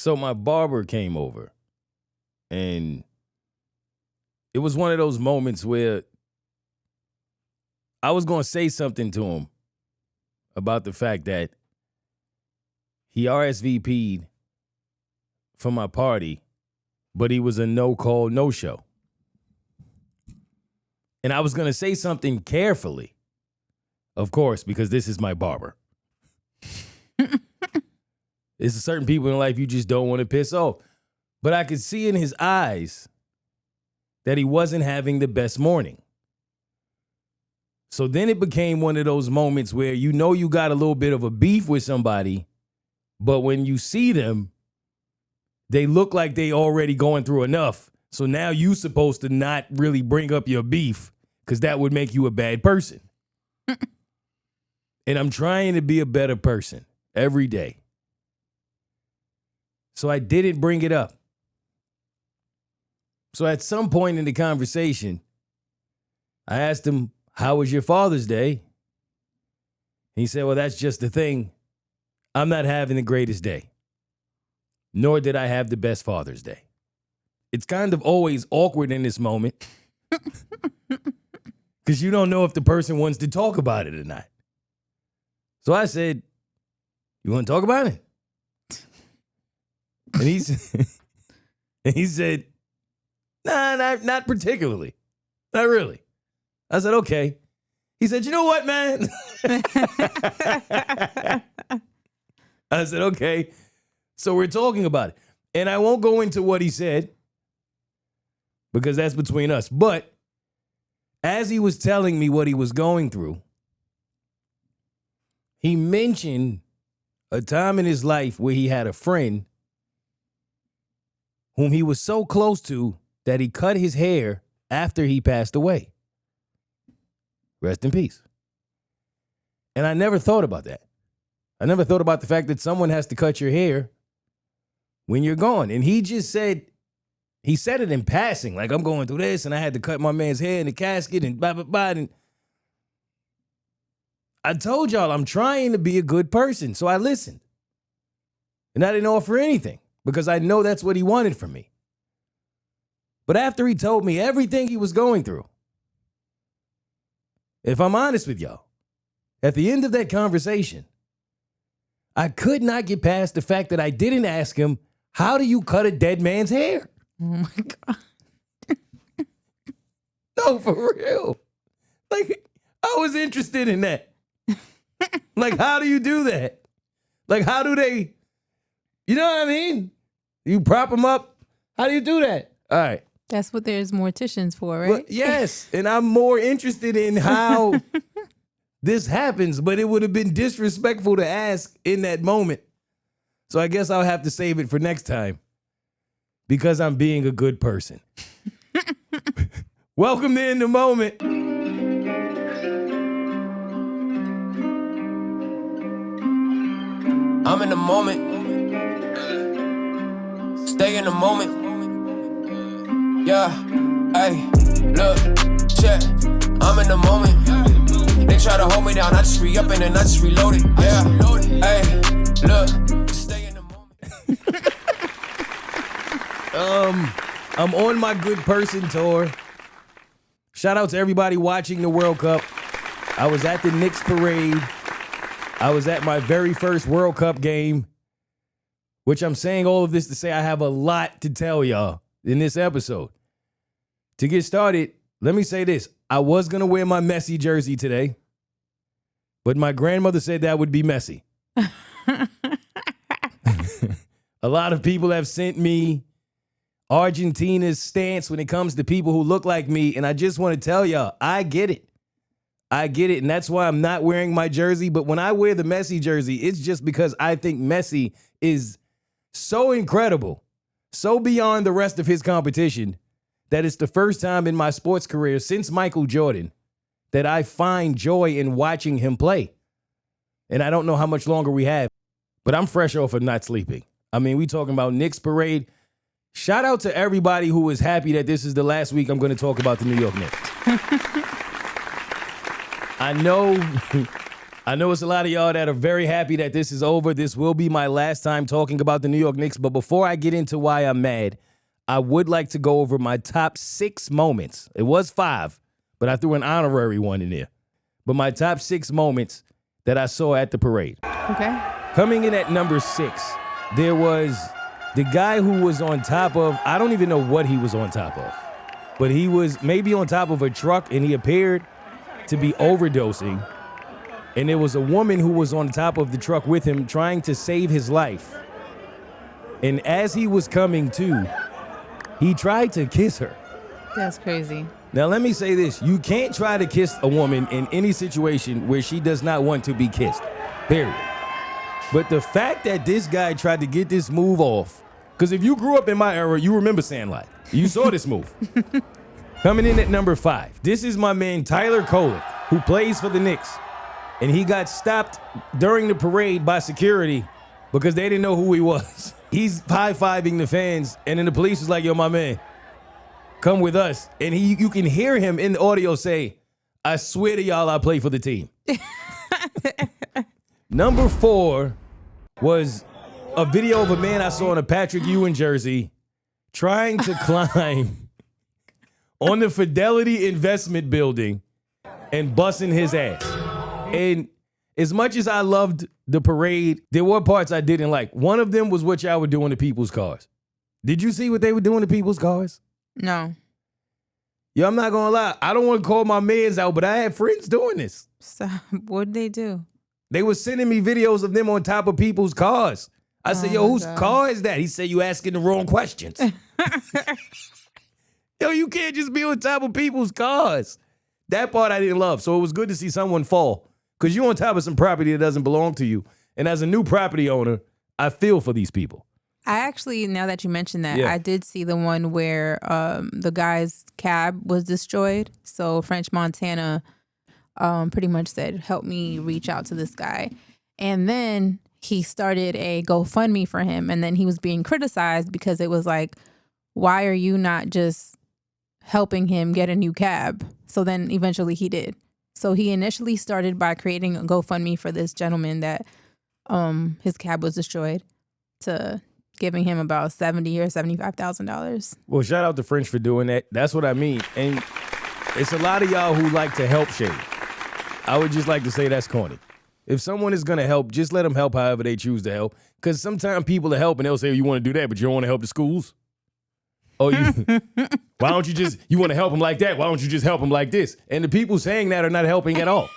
So my barber came over, and it was one of those moments where I was going to say something to him about the fact that he RSVP'd for my party, but he was a no-call, no-show. And I was going to say something carefully, of course, because this is my barber. There's certain people in life you just don't want to piss off. But I could see in his eyes that he wasn't having the best morning. So then it became one of those moments where you know you got a little bit of a beef with somebody, but when you see them, they look like they already going through enough. So now you supposed to not really bring up your beef because that would make you a bad person. And I'm trying to be a better person every day. So I didn't bring it up. So at some point in the conversation, I asked him, how was your Father's Day? He said, well, that's just the thing. I'm not having the greatest day. Nor did I have the best Father's Day. It's kind of always awkward in this moment. Because you don't know if the person wants to talk about it or not. So I said, you want to talk about it? And he said, nah, not particularly. Not really. I said, okay. He said, you know what, man? I said, okay. So we're talking about it. And I won't go into what he said because that's between us. But as he was telling me what he was going through, he mentioned a time in his life where he had a friend whom he was so close to that he cut his hair after he passed away. Rest in peace. And I never thought about that. I never thought about the fact that someone has to cut your hair when you're gone. And he said it in passing, like I'm going through this and I had to cut my man's hair in the casket and blah, blah, blah. And I told y'all I'm trying to be a good person. So I listened. And I didn't offer anything because I know that's what he wanted from me. But after he told me everything he was going through, if I'm honest with y'all, at the end of that conversation, I could not get past the fact that I didn't ask him, how do you cut a dead man's hair? Oh my God. No, for real. Like, I was interested in that. Like, how do you do that? Like, how do they, you know what I mean? You prop them up. How do you do that? All right. That's what there's morticians for, right? Well, yes, and I'm more interested in how this happens, but it would have been disrespectful to ask in that moment. So I guess I'll have to save it for next time because I'm being a good person. Welcome to In the Moment. I'm in the moment. Stay in the moment. Yeah, hey, look, check. I'm in the moment. They try to hold me down, I just re-up and then I just reload it. Yeah, hey, look, stay in the moment. I'm on my good person tour. Shout out to everybody watching the World Cup. I was at the Knicks parade. I was at my very first World Cup game, which I'm saying all of this to say I have a lot to tell y'all in this episode. To get started, let me say this. I was going to wear my Messi jersey today, but my grandmother said that would be messy. A lot of people have sent me Argentina's stance when it comes to people who look like me, and I just want to tell y'all, I get it. I get it, and that's why I'm not wearing my jersey, but when I wear the Messi jersey, it's just because I think Messi is so incredible, so beyond the rest of his competition, that it's the first time in my sports career since Michael Jordan that I find joy in watching him play. And I don't know how much longer we have, but I'm fresh off of not sleeping. I mean, we talking about Knicks parade. Shout out to everybody who is happy that this is the last week I'm going to talk about the New York Knicks. I know I know it's a lot of y'all that are very happy that this is over. This will be my last time talking about the New York Knicks. But before I get into why I'm mad, I would like to go over my top 6 moments. It was 5, but I threw an honorary one in there. But my top 6 moments that I saw at the parade. Okay. Coming in at number 6, there was the guy who was on top of, I don't even know what he was on top of, but he was maybe on top of a truck and he appeared to be overdosing. And there was a woman who was on top of the truck with him trying to save his life. And as he was coming to, he tried to kiss her. That's crazy. Now, let me say this. You can't try to kiss a woman in any situation where she does not want to be kissed, period. But the fact that this guy tried to get this move off, because if you grew up in my era, you remember Sandlot. You saw this move. Coming in at number 5, this is my man Tyler Kolek, who plays for the Knicks. And he got stopped during the parade by security because they didn't know who he was. He's high-fiving the fans, and then the police was like, yo, my man, come with us. And you can hear him in the audio say, I swear to y'all I play for the team. Number 4 was a video of a man I saw in a Patrick Ewing jersey trying to climb on the Fidelity Investment Building and busting his ass. And as much as I loved the parade, there were parts I didn't like. One of them was what y'all were doing to people's cars. Did you see what they were doing to people's cars? No. Yo, I'm not gonna lie. I don't want to call my mans out, but I had friends doing this. So what'd they do? They were sending me videos of them on top of people's cars. I said, yo, whose car is that? He said, you asking the wrong questions. Yo, you can't just be on top of people's cars. That part I didn't love. So it was good to see someone fall. Because you're on top of some property that doesn't belong to you. And as a new property owner, I feel for these people. I actually, now that you mentioned that, Yeah. I did see the one where the guy's cab was destroyed. So French Montana pretty much said, help me reach out to this guy. And then he started a GoFundMe for him. And then he was being criticized because it was like, why are you not just helping him get a new cab? So then eventually he did. So he initially started by creating a GoFundMe for this gentleman that his cab was destroyed, to giving him about $70,000 or $75,000. Well, shout out to French for doing that. That's what I mean. And it's a lot of y'all who like to help shade. I would just like to say that's corny. If someone is going to help, just let them help however they choose to help. Because sometimes people are helping, they'll say, oh, you want to do that, but you don't want to help the schools? Oh, why don't you just, you want to help them like that? Why don't you just help them like this? And the people saying that are not helping at all.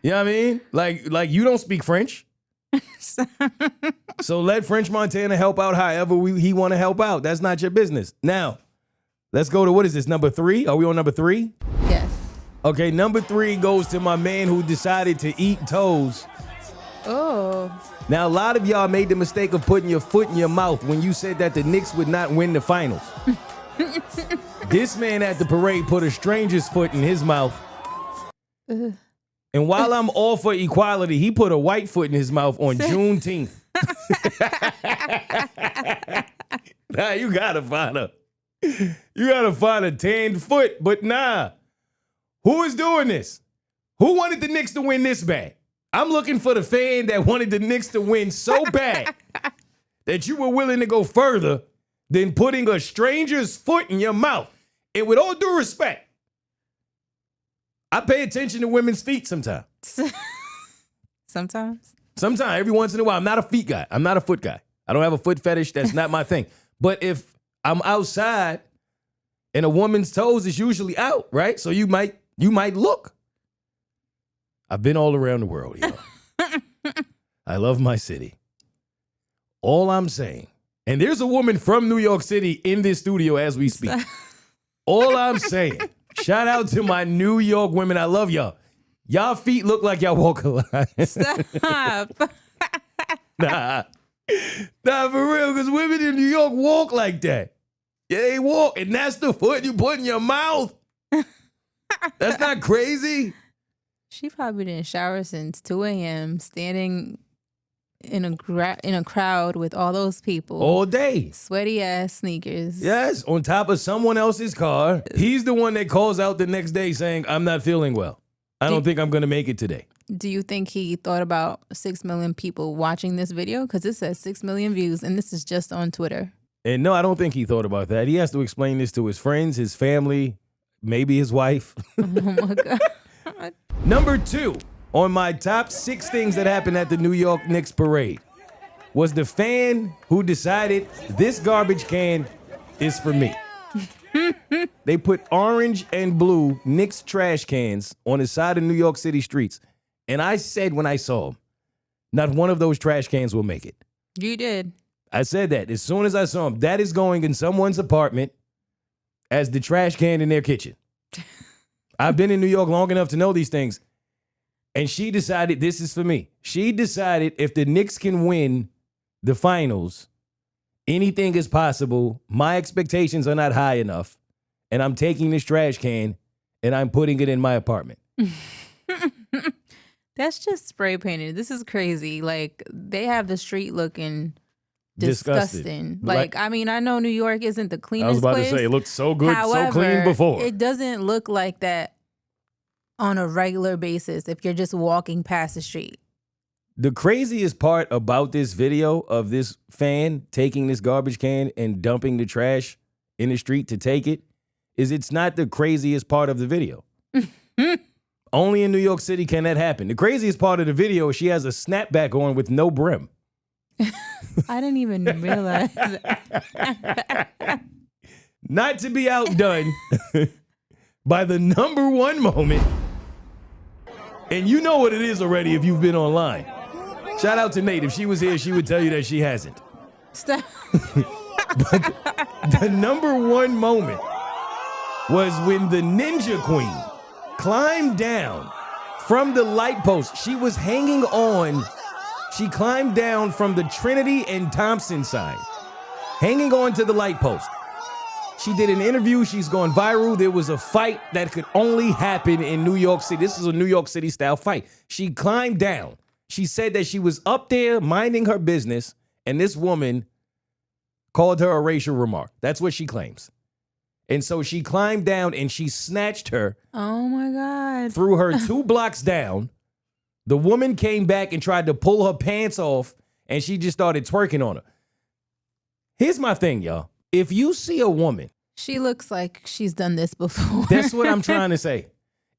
You know what I mean? Like you don't speak French. So let French Montana help out however he want to help out. That's not your business. Now, let's go to, what is this, number 3? Are we on number 3? Yes. Okay, number 3 goes to my man who decided to eat toes. Oh. Now, a lot of y'all made the mistake of putting your foot in your mouth when you said that the Knicks would not win the finals. This man at the parade put a stranger's foot in his mouth. And while I'm all for equality, he put a white foot in his mouth on Juneteenth. Nah, you gotta find a tanned foot, but nah. Who is doing this? Who wanted the Knicks to win this bad? I'm looking for the fan that wanted the Knicks to win so bad that you were willing to go further than putting a stranger's foot in your mouth. And with all due respect, I pay attention to women's feet sometimes. Sometimes? Sometimes, every once in a while. I'm not a feet guy. I'm not a foot guy. I don't have a foot fetish. That's not my thing. But if I'm outside and a woman's toes is usually out, right? So you might look. I've been all around the world, yo. I love my city. All I'm saying, and there's a woman from New York City in this studio as we speak. All I'm saying, shout out to my New York women. I love y'all. Y'all feet look like y'all walk a lot. Stop. Nah, for real, because women in New York walk like that. Yeah, they walk, and that's the foot you put in your mouth. That's not crazy. She probably didn't shower since 2 a.m. standing in a crowd with all those people. All day. Sweaty ass sneakers. Yes, on top of someone else's car. He's the one that calls out the next day saying, I'm not feeling well. I don't think I'm going to make it today. Do you think he thought about 6 million people watching this video? Because it says 6 million views, and this is just on Twitter. And no, I don't think he thought about that. He has to explain this to his friends, his family, maybe his wife. Oh, my God. Number 2 on my top 6 things that happened at the New York Knicks parade was the fan who decided this garbage can is for me. They put orange and blue Knicks trash cans on the side of New York City streets. And I said when I saw them, not one of those trash cans will make it. You did. I said that as soon as I saw them. That is going in someone's apartment as the trash can in their kitchen. I've been in New York long enough to know these things. And she decided this is for me. She decided if the Knicks can win the finals, anything is possible. My expectations are not high enough. And I'm taking this trash can and I'm putting it in my apartment. That's just spray painted. This is crazy. Like, they have the street looking disgusting. Like, I mean, I know New York isn't the cleanest I was about place. to say, it looked so good, However, so clean before. It doesn't look like that on a regular basis if you're just walking past the street. The craziest part about this video of this fan taking this garbage can and dumping the trash in the street to take it is it's not the craziest part of the video. Only in New York City can that happen. The craziest part of the video is she has a snapback on with no brim. I didn't even realize. Not to be outdone by the number 1 moment. And you know what it is already if you've been online. Shout out to Nate. If she was here, she would tell you that she hasn't. Stop. But the number 1 moment was when the Ninja Queen climbed down from the light post. She was hanging on. She climbed down from the Trinity and Thompson side, hanging on to the light post. She did an interview. She's gone viral. There was a fight that could only happen in New York City. This is a New York City style fight. She climbed down. She said that she was up there minding her business, and this woman called her a racial remark. That's what she claims. And so she climbed down and she snatched her. Oh, my God. Threw her 2 blocks down. The woman came back and tried to pull her pants off, and she just started twerking on her. Here's my thing, y'all. If you see a woman. She looks like she's done this before. That's what I'm trying to say.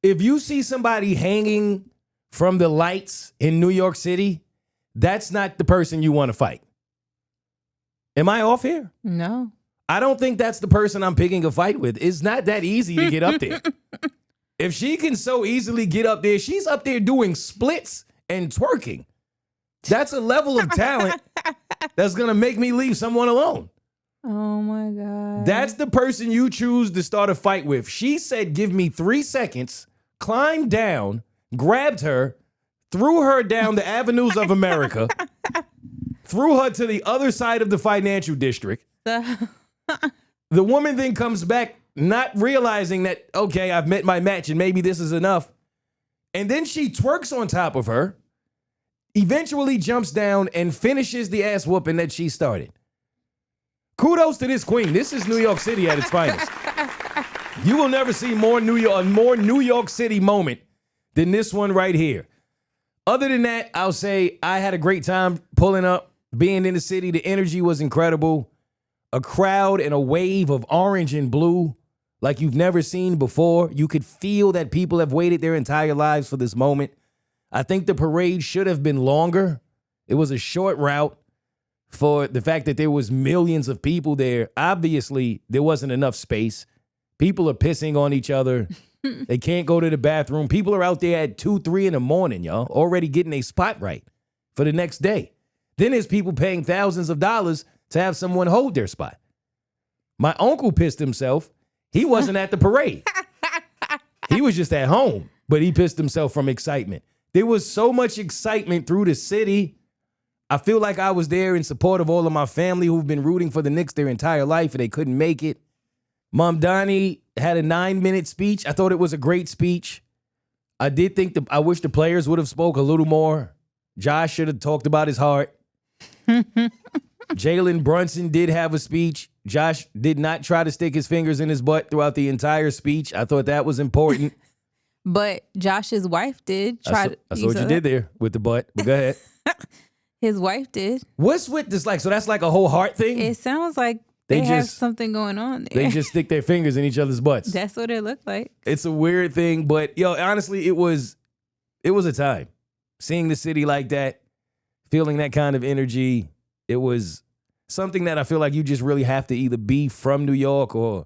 If you see somebody hanging from the lights in New York City, that's not the person you want to fight. Am I off here? No. I don't think that's the person I'm picking a fight with. It's not that easy to get up there. If she can so easily get up there, she's up there doing splits and twerking. That's a level of talent that's going to make me leave someone alone. Oh, my God. That's the person you choose to start a fight with. She said, give me 3 seconds, climbed down, grabbed her, threw her down the avenues of America, threw her to the other side of the financial district. The woman then comes back not realizing that, okay, I've met my match and maybe this is enough. And then she twerks on top of her, eventually jumps down and finishes the ass whooping that she started. Kudos to this queen. This is New York City at its finest. You will never see a more New York City moment than this one right here. Other than that, I'll say I had a great time pulling up, being in the city. The energy was incredible. A crowd and a wave of orange and blue like you've never seen before. You could feel that people have waited their entire lives for this moment. I think the parade should have been longer. It was a short route for the fact that there was millions of people there. Obviously, there wasn't enough space. People are pissing on each other. They can't go to the bathroom. People are out there at 2, 3 in the morning, y'all, already getting a spot right for the next day. Then there's people paying thousands of dollars to have someone hold their spot. My uncle pissed himself. He wasn't at the parade. He was just at home, but he pissed himself from excitement. There was so much excitement through the city. I feel like I was there in support of all of my family who've been rooting for the Knicks their entire life and they couldn't make it. Mom Donnie had a 9-minute speech. I thought it was a great speech. I did think I wish the players would have spoke a little more. Josh should have talked about his heart. Jalen Brunson did have a speech. Josh did not try to stick his fingers in his butt throughout the entire speech. I thought that was important. But Josh's wife did try. I saw what you did there with the butt. But go ahead. His wife did. What's with this? Like, so that's like a whole heart thing? It sounds like They they have just- something going on there. They just stick their fingers in each other's butts. That's what it looked like. It's a weird thing, but honestly, it was a time. Seeing the city like that, feeling that kind of energy, it was something that I feel like you just really have to either be from New York or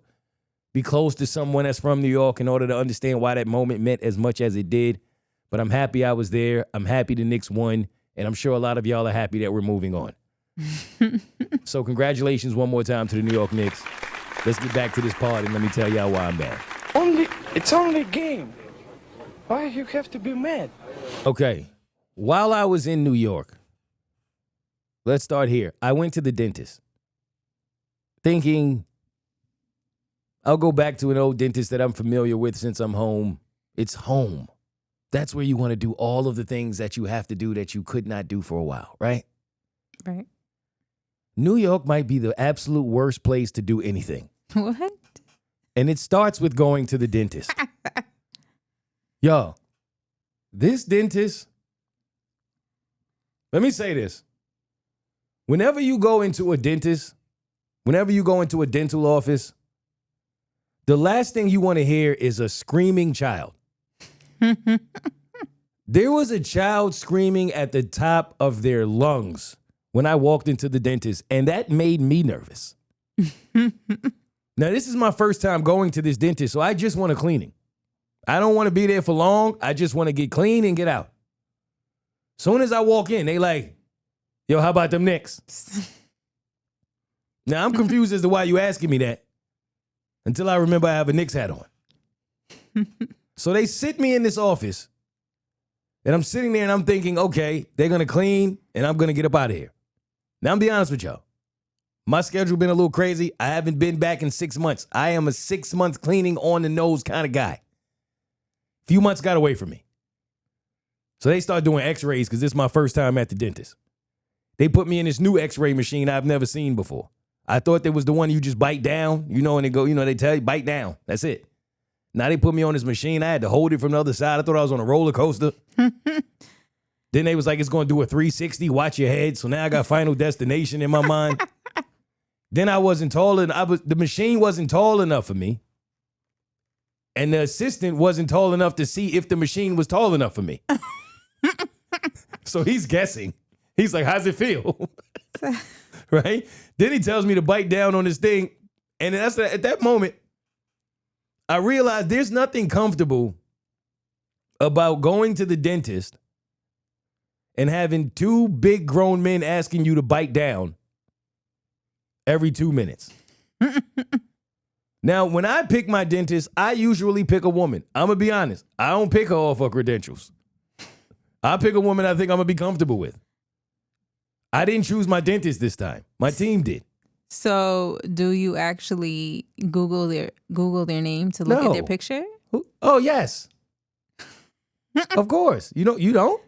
be close to someone that's from New York in order to understand why that moment meant as much as it did. But I'm happy I was there. I'm happy the Knicks won, and I'm sure a lot of y'all are happy that we're moving on. So congratulations one more time to the New York Knicks. Let's get back to this part and let me tell y'all why I'm mad. It's only a game. Why you have to be mad? Okay. While I was in New York, let's start here. I went to the dentist thinking I'll go back to an old dentist that I'm familiar with since I'm home. It's home. That's where you want to do all of the things that you have to do that you could not do for a while, right? Right. New York might be the absolute worst place to do anything. What? And it starts with going to the dentist. Yo, this dentist, let me say this. Whenever you go into a dentist, whenever you go into a dental office, the last thing you want to hear is a screaming child. There was a child screaming at the top of their lungs when I walked into the dentist, and that made me nervous. Now, this is my first time going to this dentist, so I just want a cleaning. I don't want to be there for long. I just want to get clean and get out. Soon as I walk in, they like, yo, how about them Knicks? Now, I'm confused as to why you asking me that until I remember I have a Knicks hat on. So they sit me in this office, and I'm sitting there and I'm thinking, okay, they're going to clean, and I'm going to get up out of here. Now, I'm be honest with y'all. My schedule been a little crazy. I haven't been back in 6 months. I am a 6 month cleaning on the nose kind of guy. Few months got away from me. So they start doing x-rays because this is my first time at the dentist. They put me in this new x-ray machine I've never seen before. I thought there was the one you just bite down, and they go, they tell you, bite down. That's it. Now they put me on this machine. I had to hold it from the other side. I thought I was on a roller coaster. Then they was like, it's going to do a 360, watch your head. So now I got Final Destination in my mind. Then I wasn't tall enough. The machine wasn't tall enough for me. And the assistant wasn't tall enough to see if the machine was tall enough for me. So he's guessing. He's like, how's it feel? Right? Then he tells me to bite down on this thing. And at that moment, I realized there's nothing comfortable about going to the dentist and having two big grown men asking you to bite down every 2 minutes. Now, when I pick my dentist, I usually pick a woman. I'm going to be honest. I don't pick her off her credentials. I pick a woman I think I'm going to be comfortable with. I didn't choose my dentist this time. My team did. So, do you actually Google their name to look at their picture? Oh, yes. Of course. You don't?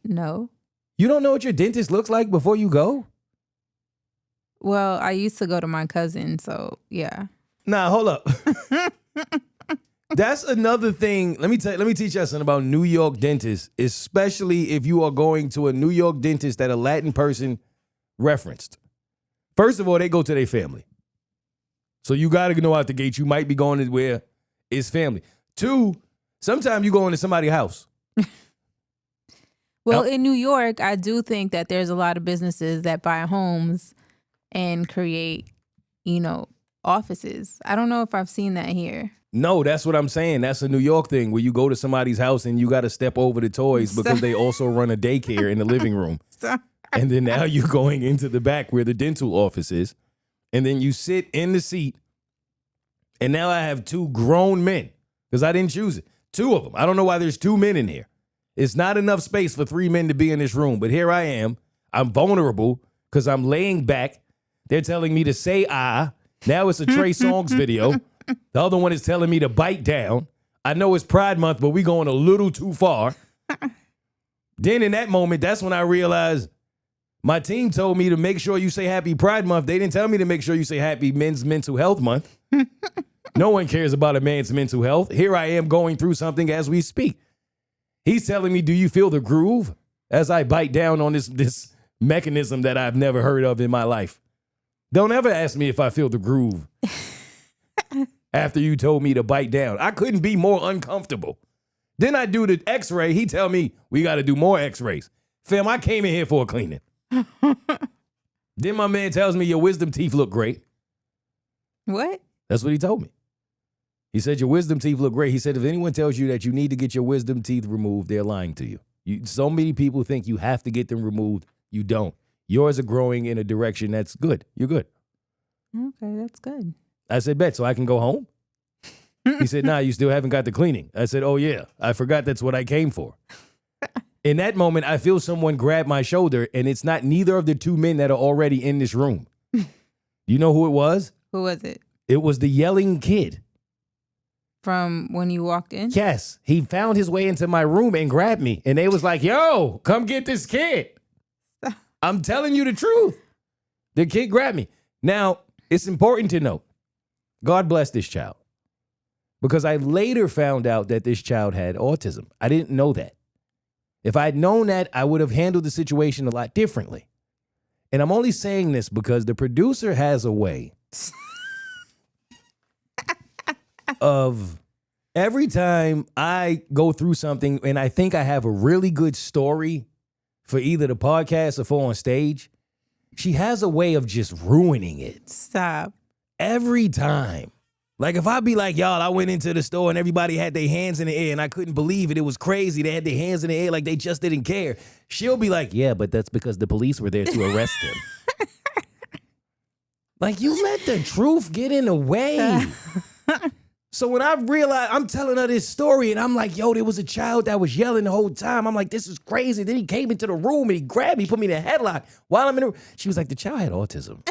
No. You don't know what your dentist looks like before you go? Well, I used to go to my cousin, so yeah. Nah, hold up. That's another thing. Let me teach you something about New York dentists, especially if you are going to a New York dentist that a Latin person referenced. First of all, they go to their family. So you got to know out the gate you might be going to where it's family. 2, sometimes you go into somebody's house. Well, in New York, I do think that there's a lot of businesses that buy homes and create, offices. I don't know if I've seen that here. No, that's what I'm saying. That's a New York thing where you go to somebody's house and you got to step over the toys because they also run a daycare in the living room. And then now you're going into the back where the dental office is. And then you sit in the seat. And now I have 2 grown men because I didn't choose it. 2 of them. I don't know why there's 2 men in here. It's not enough space for 3 men to be in this room. But here I am. I'm vulnerable because I'm laying back. They're telling me to say ah. Now it's a Trey Songz video. The other one is telling me to bite down. I know it's Pride Month, but we going a little too far. Then in that moment, that's when I realized my team told me to make sure you say Happy Pride Month. They didn't tell me to make sure you say Happy Men's Mental Health Month. No one cares about a man's mental health. Here I am going through something as we speak. He's telling me, do you feel the groove? As I bite down on this mechanism that I've never heard of in my life. Don't ever ask me if I feel the groove after you told me to bite down. I couldn't be more uncomfortable. Then I do the x-ray. He tell me we got to do more x-rays. Fam, I came in here for a cleaning. Then my man tells me your wisdom teeth look great. What? That's what he told me. He said your wisdom teeth look great. He said if anyone tells you that you need to get your wisdom teeth removed, they're lying to you. So many people think you have to get them removed. You don't. Yours are growing in a direction that's good. You're good. Okay, that's good. I said, bet, so I can go home? He said, nah, you still haven't got the cleaning. I said, oh, yeah, I forgot that's what I came for. In that moment, I feel someone grab my shoulder, and it's not neither of the two men that are already in this room. You know who it was? Who was it? It was the yelling kid. From when you walked in? Yes, he found his way into my room and grabbed me, and they was like, yo, come get this kid. I'm telling you the truth. The kid grabbed me. Now, it's important to note, God bless this child. Because I later found out that this child had autism. I didn't know that. If I had known that, I would have handled the situation a lot differently. And I'm only saying this because the producer has a way of every time I go through something and I think I have a really good story for either the podcast or for on stage, she has a way of just ruining it. Stop. Every time. Like if I be like, y'all, I went into the store and everybody had their hands in the air and I couldn't believe it. It was crazy. They had their hands in the air like they just didn't care. She'll be like, yeah, but that's because the police were there to arrest him. Like you let the truth get in the way. So when I realized, I'm telling her this story and I'm like, yo, there was a child that was yelling the whole time. I'm like, this is crazy. Then he came into the room and he grabbed me, put me in a headlock while I'm in the room. She was like, the child had autism.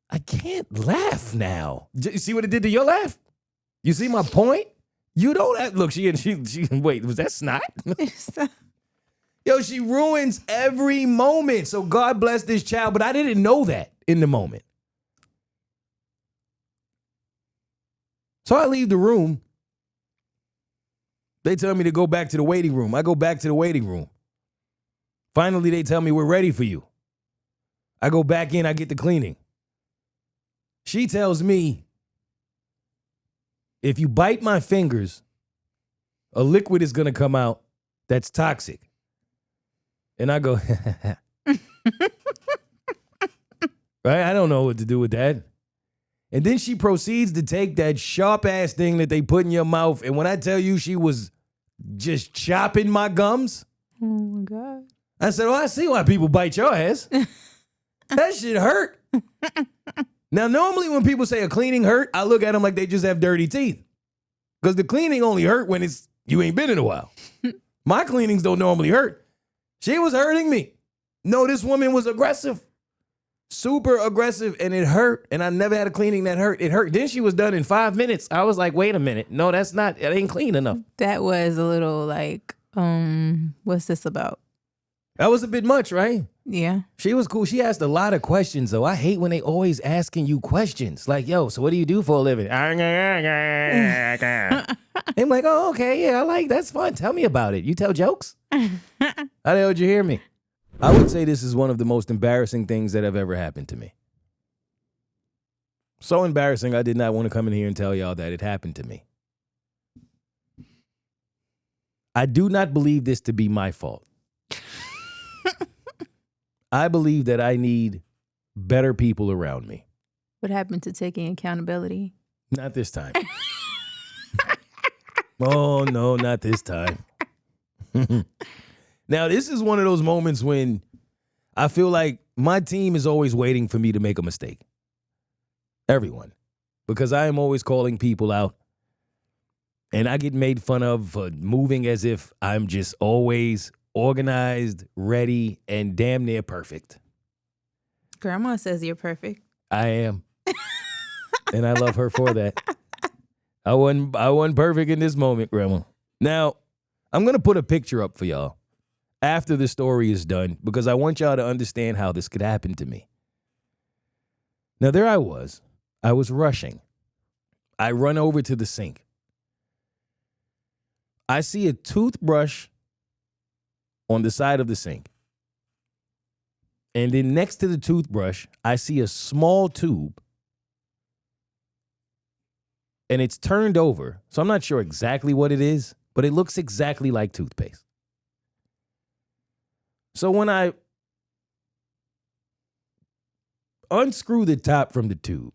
I can't laugh now. You see what it did to your laugh? You see my point? You don't have, look, she wait, was that snot? Yo, she ruins every moment. So God bless this child, but I didn't know that in the moment. So I leave the room. They tell me to go back to the waiting room. I go back to the waiting room. Finally, they tell me we're ready for you. I go back in, I get the cleaning. She tells me, if you bite my fingers, a liquid is going to come out that's toxic. And I go, right? I don't know what to do with that. And then she proceeds to take that sharp-ass thing that they put in your mouth. And when I tell you she was just chopping my gums. Oh, my God. I said, oh, I see why people bite your ass. That shit hurt. Now, normally when people say a cleaning hurt, I look at them like they just have dirty teeth. Because the cleaning only hurt when it's you ain't been in a while. My cleanings don't normally hurt. She was hurting me. No, this woman was aggressive. Super aggressive, and it hurt. And I never had a cleaning that hurt. It hurt. Then she was done in 5 minutes. I was like, wait a minute. No, that's not, it ain't clean enough. That was a little like, what's this about? That was a bit much, right? Yeah. She was cool. She asked a lot of questions, though. I hate when they always asking you questions. Like, yo, so what do you do for a living? I'm like, oh, okay, yeah, I like, that's fun. Tell me about it. You tell jokes? How the hell did you hear me? I would say this is one of the most embarrassing things that have ever happened to me. So embarrassing, I did not want to come in here and tell y'all that it happened to me. I do not believe this to be my fault. I believe that I need better people around me. What happened to taking accountability? Not this time. Oh, no, not this time. Now, this is one of those moments when I feel like my team is always waiting for me to make a mistake. Everyone. Because I am always calling people out. And I get made fun of for moving as if I'm just always organized, ready, and damn near perfect. Grandma says you're perfect. I am. And I love her for that. I wasn't perfect in this moment, Grandma. Now, I'm going to put a picture up for y'all after the story is done because I want y'all to understand how this could happen to me. Now, there I was I was rushing. I run over to the sink. I see a toothbrush on the side of the sink. And then next to the toothbrush, I see a small tube. And it's turned over. So I'm not sure exactly what it is, but it looks exactly like toothpaste. So when I unscrew the top from the tube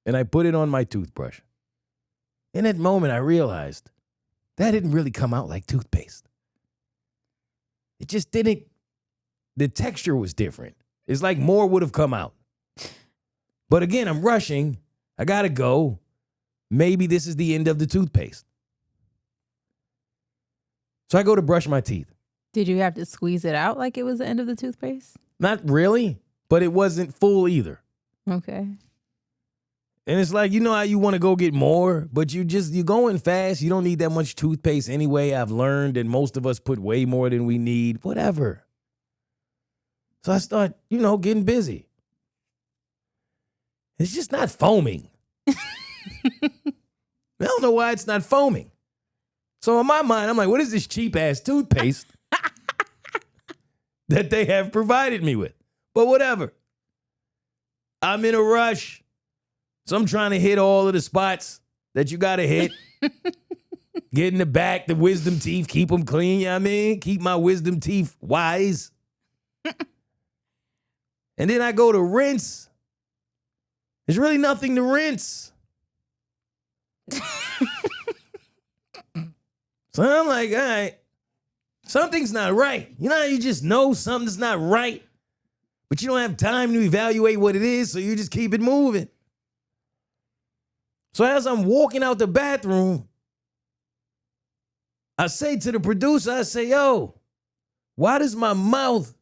and I put it on my toothbrush, in that moment I realized that didn't really come out like toothpaste. It just didn't. The texture was different. It's like more would have come out. But again, I'm rushing. I gotta go. Maybe this is the end of the toothpaste. So I go to brush my teeth. Did you have to squeeze it out like it was the end of the toothpaste? Not really, but it wasn't full either. Okay. And it's like, you know how you want to go get more, but you're going fast. You don't need that much toothpaste anyway. I've learned that most of us put way more than we need, whatever. So I start, getting busy. It's just not foaming. I don't know why it's not foaming. So in my mind, I'm like, what is this cheap ass toothpaste that they have provided me with? But whatever. I'm in a rush. So I'm trying to hit all of the spots that you got to hit. Get in the back, the wisdom teeth, keep them clean, you know what I mean? Keep my wisdom teeth wise. And then I go to rinse. There's really nothing to rinse. So I'm like, all right, something's not right. You know how you just know something's not right, but you don't have time to evaluate what it is, so you just keep it moving. So as I'm walking out the bathroom, I say to the producer, I say, yo, why does my mouth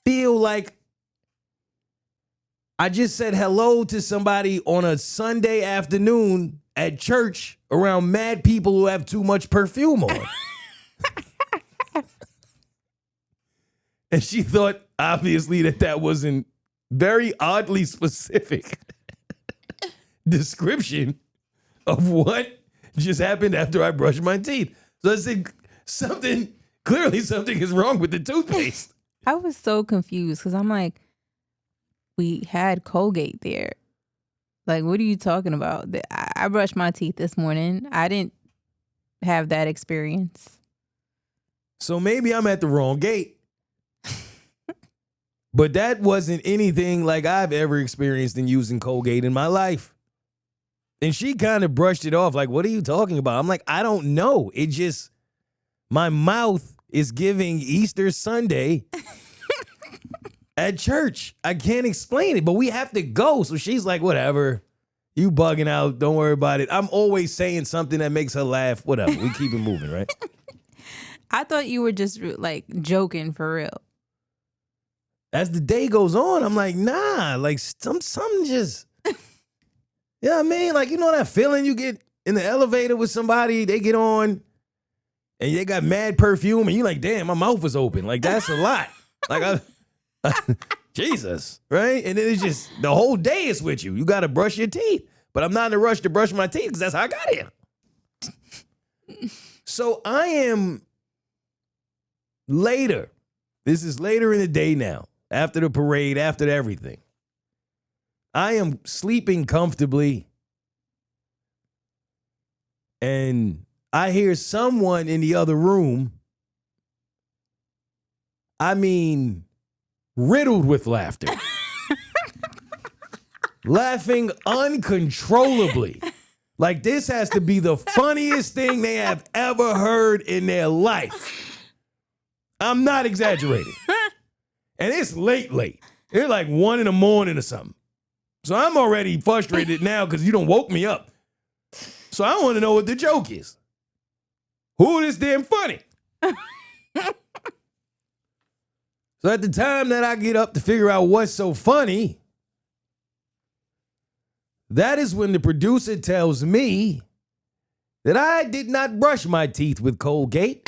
feel like I just said hello to somebody on a Sunday afternoon at church around mad people who have too much perfume on? And she thought, obviously, that was a very oddly specific description of what just happened after I brushed my teeth. So I said, clearly something is wrong with the toothpaste. I was so confused because I'm like, we had Colgate there. Like, what are you talking about? I brushed my teeth this morning. I didn't have that experience. So maybe I'm at the wrong gate. But that wasn't anything like I've ever experienced in using Colgate in my life. And she kind of brushed it off like, what are you talking about? I'm like, I don't know. It just, my mouth is giving Easter Sunday at church. I can't explain it, but we have to go. So she's like, whatever. You bugging out. Don't worry about it. I'm always saying something that makes her laugh. Whatever. We keep it moving, right? I thought you were just like joking for real. As the day goes on, I'm like, nah, like something just, you know what I mean? Like, you know that feeling you get in the elevator with somebody, they get on and they got mad perfume and you're like, damn, my mouth was open. Like, that's a lot. Like, Jesus, right? And then it's just, the whole day is with you. You got to brush your teeth. But I'm not in a rush to brush my teeth because that's how I got here. So I am later. This is later in the day now. After the parade, after everything. I am sleeping comfortably. And I hear someone in the other room, I mean, riddled with laughter. Laughing uncontrollably. Like this has to be the funniest thing they have ever heard in their life. I'm not exaggerating. And it's late. It's like 1 a.m. or something. So I'm already frustrated now because you done woke me up. So I want to know what the joke is. Who is damn funny? So at the time that I get up to figure out what's so funny, that is when the producer tells me that I did not brush my teeth with Colgate.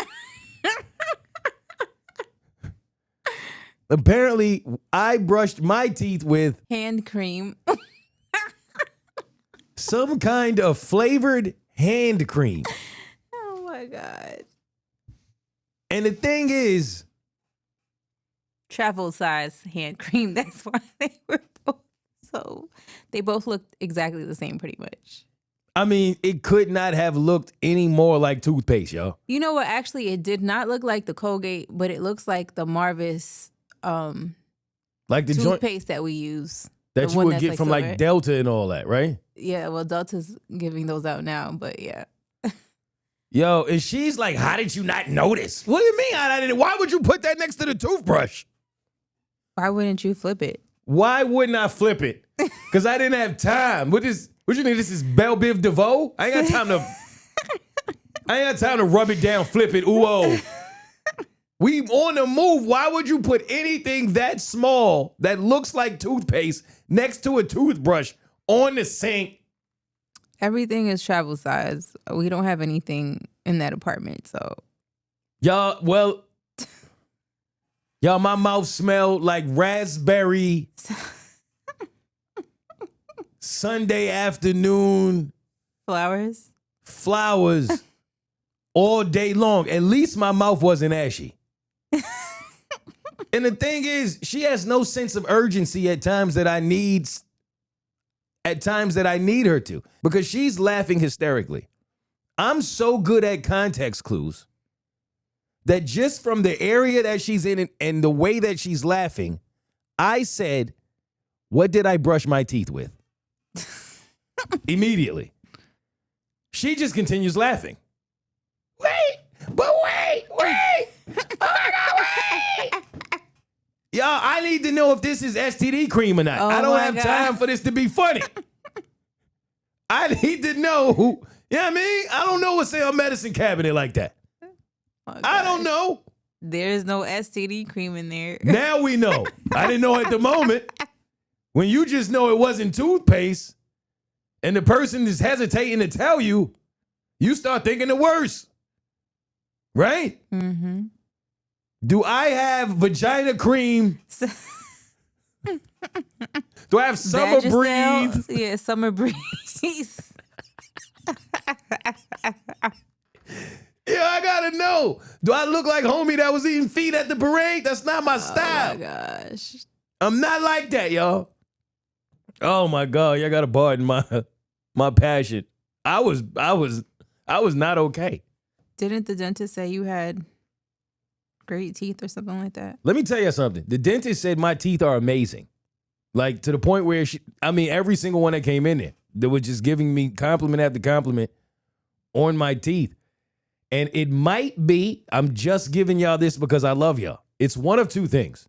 Apparently, I brushed my teeth with Hand cream. some kind of flavored hand cream. Oh my God. And the thing is, Travel size hand cream. That's why they were both they both looked exactly the same pretty much. I mean, it could not have looked any more like toothpaste, yo. You know what? Actually, it did not look like the Colgate, but it looks like the Marvis Like the joint toothpaste that we use. that The you one would that's get from silver. like Delta and all that, right? Yeah, well, Delta's giving those out now, but yeah. Yo, and she's like, how did you not notice? What do you mean I didn't? Why would you put that next to the toothbrush? Why wouldn't you flip it? Why wouldn't I flip it? Because I didn't have time. What you think this is Belle Biv DeVoe? I ain't got time to rub it down, flip it, ooh oh. We on the move. Why would you put anything that small that looks like toothpaste next to a toothbrush on the sink? Everything is travel size. We don't have anything in that apartment, so. Y'all, my mouth smelled like raspberry Sunday afternoon flowers all day long. At least my mouth wasn't ashy. And the thing is, she has no sense of urgency at times that I need her to, because she's laughing hysterically. I'm so good at context clues that just from the area that she's in and the way that she's laughing, I said, what did I brush my teeth with? Immediately. She just continues laughing. Wait. Oh my God, wait. Y'all, I need to know if this is STD cream or not. Oh I don't my have God. time for this to be funny. I need to know who, you know what I mean? I don't know what's in a medicine cabinet like that. Oh, I don't know. There's no STD cream in there. Now we know. I didn't know at the moment. When you just know it wasn't toothpaste and the person is hesitating to tell you, you start thinking the worst. Right? Mm-hmm. Do I have vagina cream? Do I have summer breeze? Yeah, summer breeze. Yeah, I gotta know. Do I look like homie that was eating feet at the parade? That's not my style. Oh my gosh. I'm not like that, y'all. Oh my God, y'all gotta pardon my passion. I was not okay. Didn't the dentist say you had great teeth or something like that? Let me tell you something. The dentist said my teeth are amazing. Like to the point where every single one that came in there, that was just giving me compliment after compliment on my teeth. And it might be, I'm just giving y'all this because I love y'all. It's one of two things.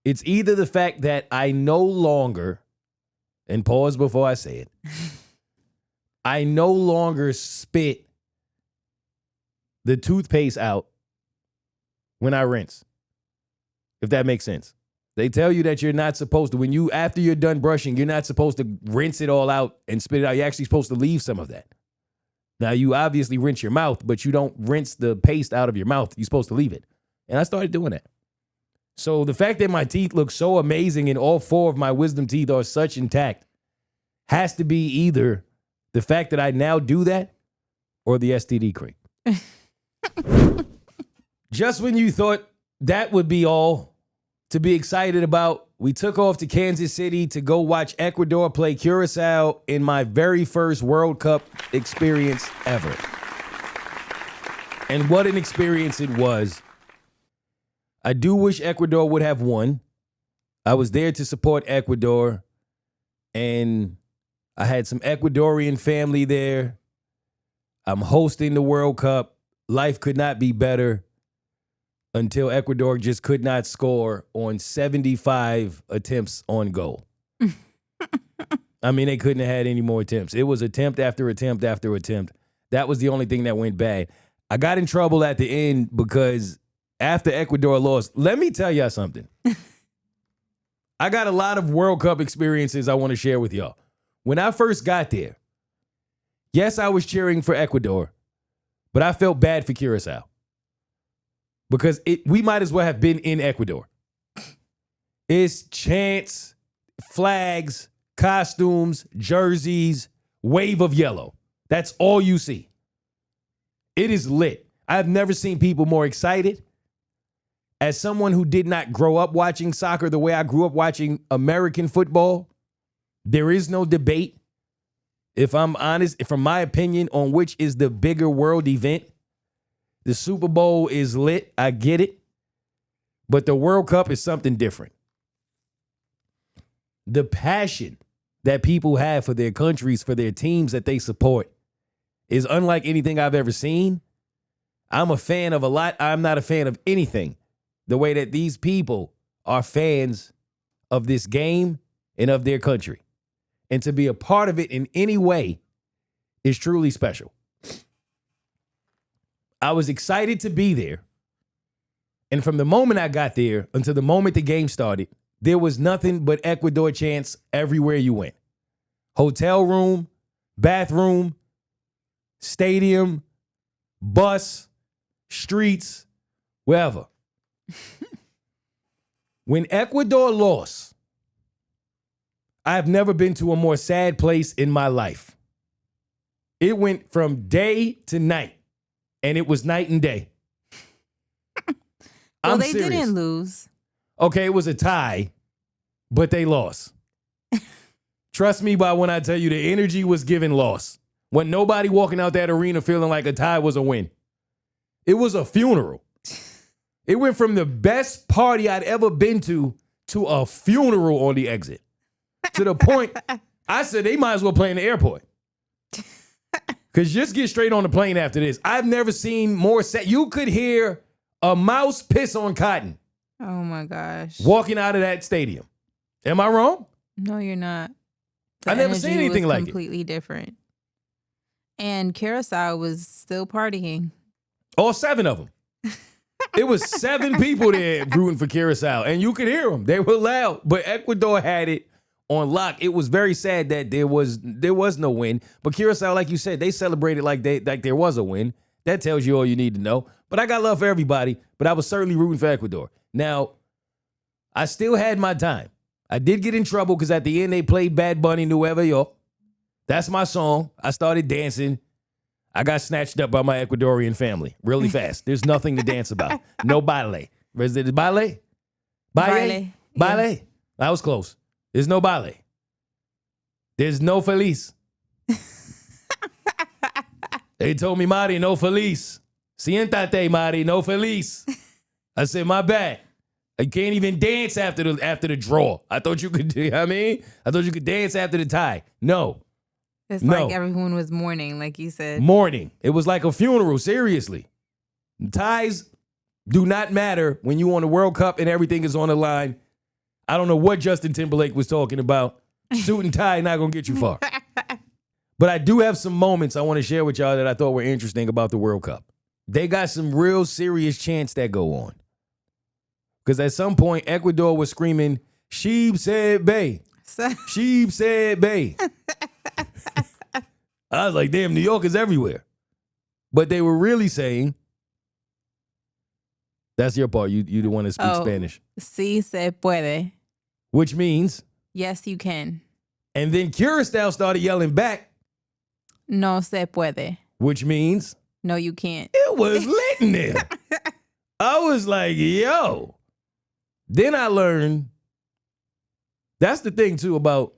It's either the fact that I no longer, and pause before I say it, I no longer spit the toothpaste out when I rinse. If that makes sense. They tell you that you're not supposed to, after you're done brushing, you're not supposed to rinse it all out and spit it out. You're actually supposed to leave some of that. Now, you obviously rinse your mouth, but you don't rinse the paste out of your mouth. You're supposed to leave it. And I started doing that. So the fact that my teeth look so amazing and all four of my wisdom teeth are such intact has to be either the fact that I now do that or the STD cream. Just when you thought that would be all to be excited about, we took off to Kansas City to go watch Ecuador play Curacao in my very first World Cup experience ever. And what an experience it was. I do wish Ecuador would have won. I was there to support Ecuador, and I had some Ecuadorian family there. I'm hosting the World Cup. Life could not be better until Ecuador just could not score on 75 attempts on goal. I mean, they couldn't have had any more attempts. It was attempt after attempt after attempt. That was the only thing that went bad. I got in trouble at the end because after Ecuador lost, let me tell y'all something. I got a lot of World Cup experiences I want to share with y'all. When I first got there, yes, I was cheering for Ecuador, but I felt bad for Curacao. Because we might as well have been in Ecuador. It's chants, flags, costumes, jerseys, wave of yellow. That's all you see. It is lit. I've never seen people more excited. As someone who did not grow up watching soccer the way I grew up watching American football, there is no debate, if I'm honest, from my opinion, on which is the bigger world event. The Super Bowl is lit. I get it. But the World Cup is something different. The passion that people have for their countries, for their teams that they support, is unlike anything I've ever seen. I'm a fan of a lot. I'm not a fan of anything. The way that these people are fans of this game and of their country. And to be a part of it in any way is truly special. I was excited to be there. And from the moment I got there until the moment the game started, there was nothing but Ecuador chants everywhere you went. Hotel room, bathroom, stadium, bus, streets, wherever. When Ecuador lost, I've never been to a more sad place in my life. It went from day to night, and it was night and day. Well, I'm they serious. didn't lose. Okay, it was a tie, but they lost. Trust me when I tell you the energy was given loss. When nobody walking out that arena feeling like a tie was a win. It was a funeral. It went from the best party I'd ever been to a funeral on the exit. To the point, I said they might as well play in the airport. Because just get straight on the plane after this. I've never seen more sad. You could hear a mouse piss on cotton. Oh my gosh. Walking out of that stadium. Am I wrong? No, you're not. The I never seen energy anything was like it. completely different. And Curacao was still partying. All 7 of them. It was 7 people there rooting for Curacao, and you could hear them. They were loud, but Ecuador had it on lock. It was very sad that there was no win, but Curacao, like you said, they celebrated like there was a win. That tells you all you need to know. But I got love for everybody, but I was certainly rooting for Ecuador. Now, I still had my time. I did get in trouble because at the end they played Bad Bunny, Nueva York. That's my song. I started dancing. I got snatched up by my Ecuadorian family really fast. There's nothing to dance about. No baile. Is it baile? Baile? Baile? Yeah. I was close. There's no baile. There's no feliz. They told me, Mari, no feliz. Siéntate, Mari, no feliz. I said, my bad. I can't even dance after the draw. I thought you could, you know what I mean? I thought you could dance after the tie. No. It's No. like everyone was mourning, like you said. Mourning. It was like a funeral, seriously. Ties do not matter when you on the World Cup and everything is on the line. I don't know what Justin Timberlake was talking about. Suit and tie not going to get you far. But I do have some moments I want to share with y'all that I thought were interesting about the World Cup. They got some real serious chants that go on. Because at some point, Ecuador was screaming, Sheep said bay. Sheep said bay. I was like, damn, New York is everywhere. But they were really saying, that's your part. You the one that speaks Spanish. Sí se puede. Which means, Yes, you can. and then Curacao started yelling back, No se puede. which means, No, you can't. it was lit in there. I was like, yo. Then I learned, that's the thing too about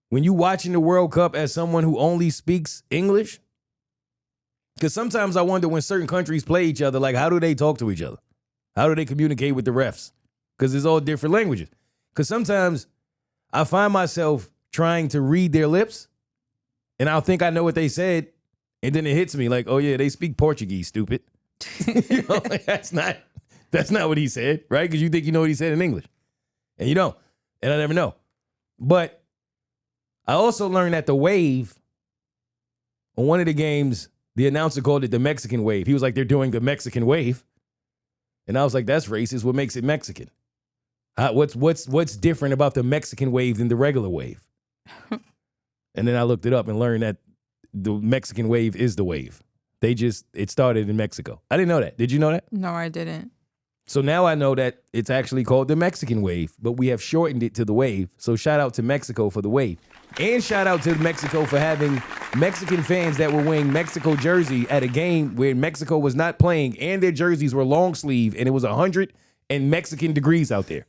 when you watching the World Cup as someone who only speaks English. Because sometimes I wonder when certain countries play each other, like how do they talk to each other? How do they communicate with the refs? Because it's all different languages. Because sometimes I find myself trying to read their lips and I'll think I know what they said. And then it hits me like, oh yeah, they speak Portuguese, stupid. You know, like, that's not what he said, right? Because you think you know what he said in English. And you don't. And I never know. But I also learned that the wave, on one of the games, the announcer called it the Mexican wave. He was like, they're doing the Mexican wave. And I was like, that's racist. What makes it Mexican? What's different about the Mexican wave than the regular wave? And then I looked it up and learned that the Mexican wave is the wave. It started in Mexico. I didn't know that. Did you know that? No, I didn't. So now I know that it's actually called the Mexican wave, but we have shortened it to the wave. So shout out to Mexico for the wave. And shout out to Mexico for having Mexican fans that were wearing Mexico jersey at a game where Mexico was not playing and their jerseys were long sleeve and it was 100 and Mexican degrees out there.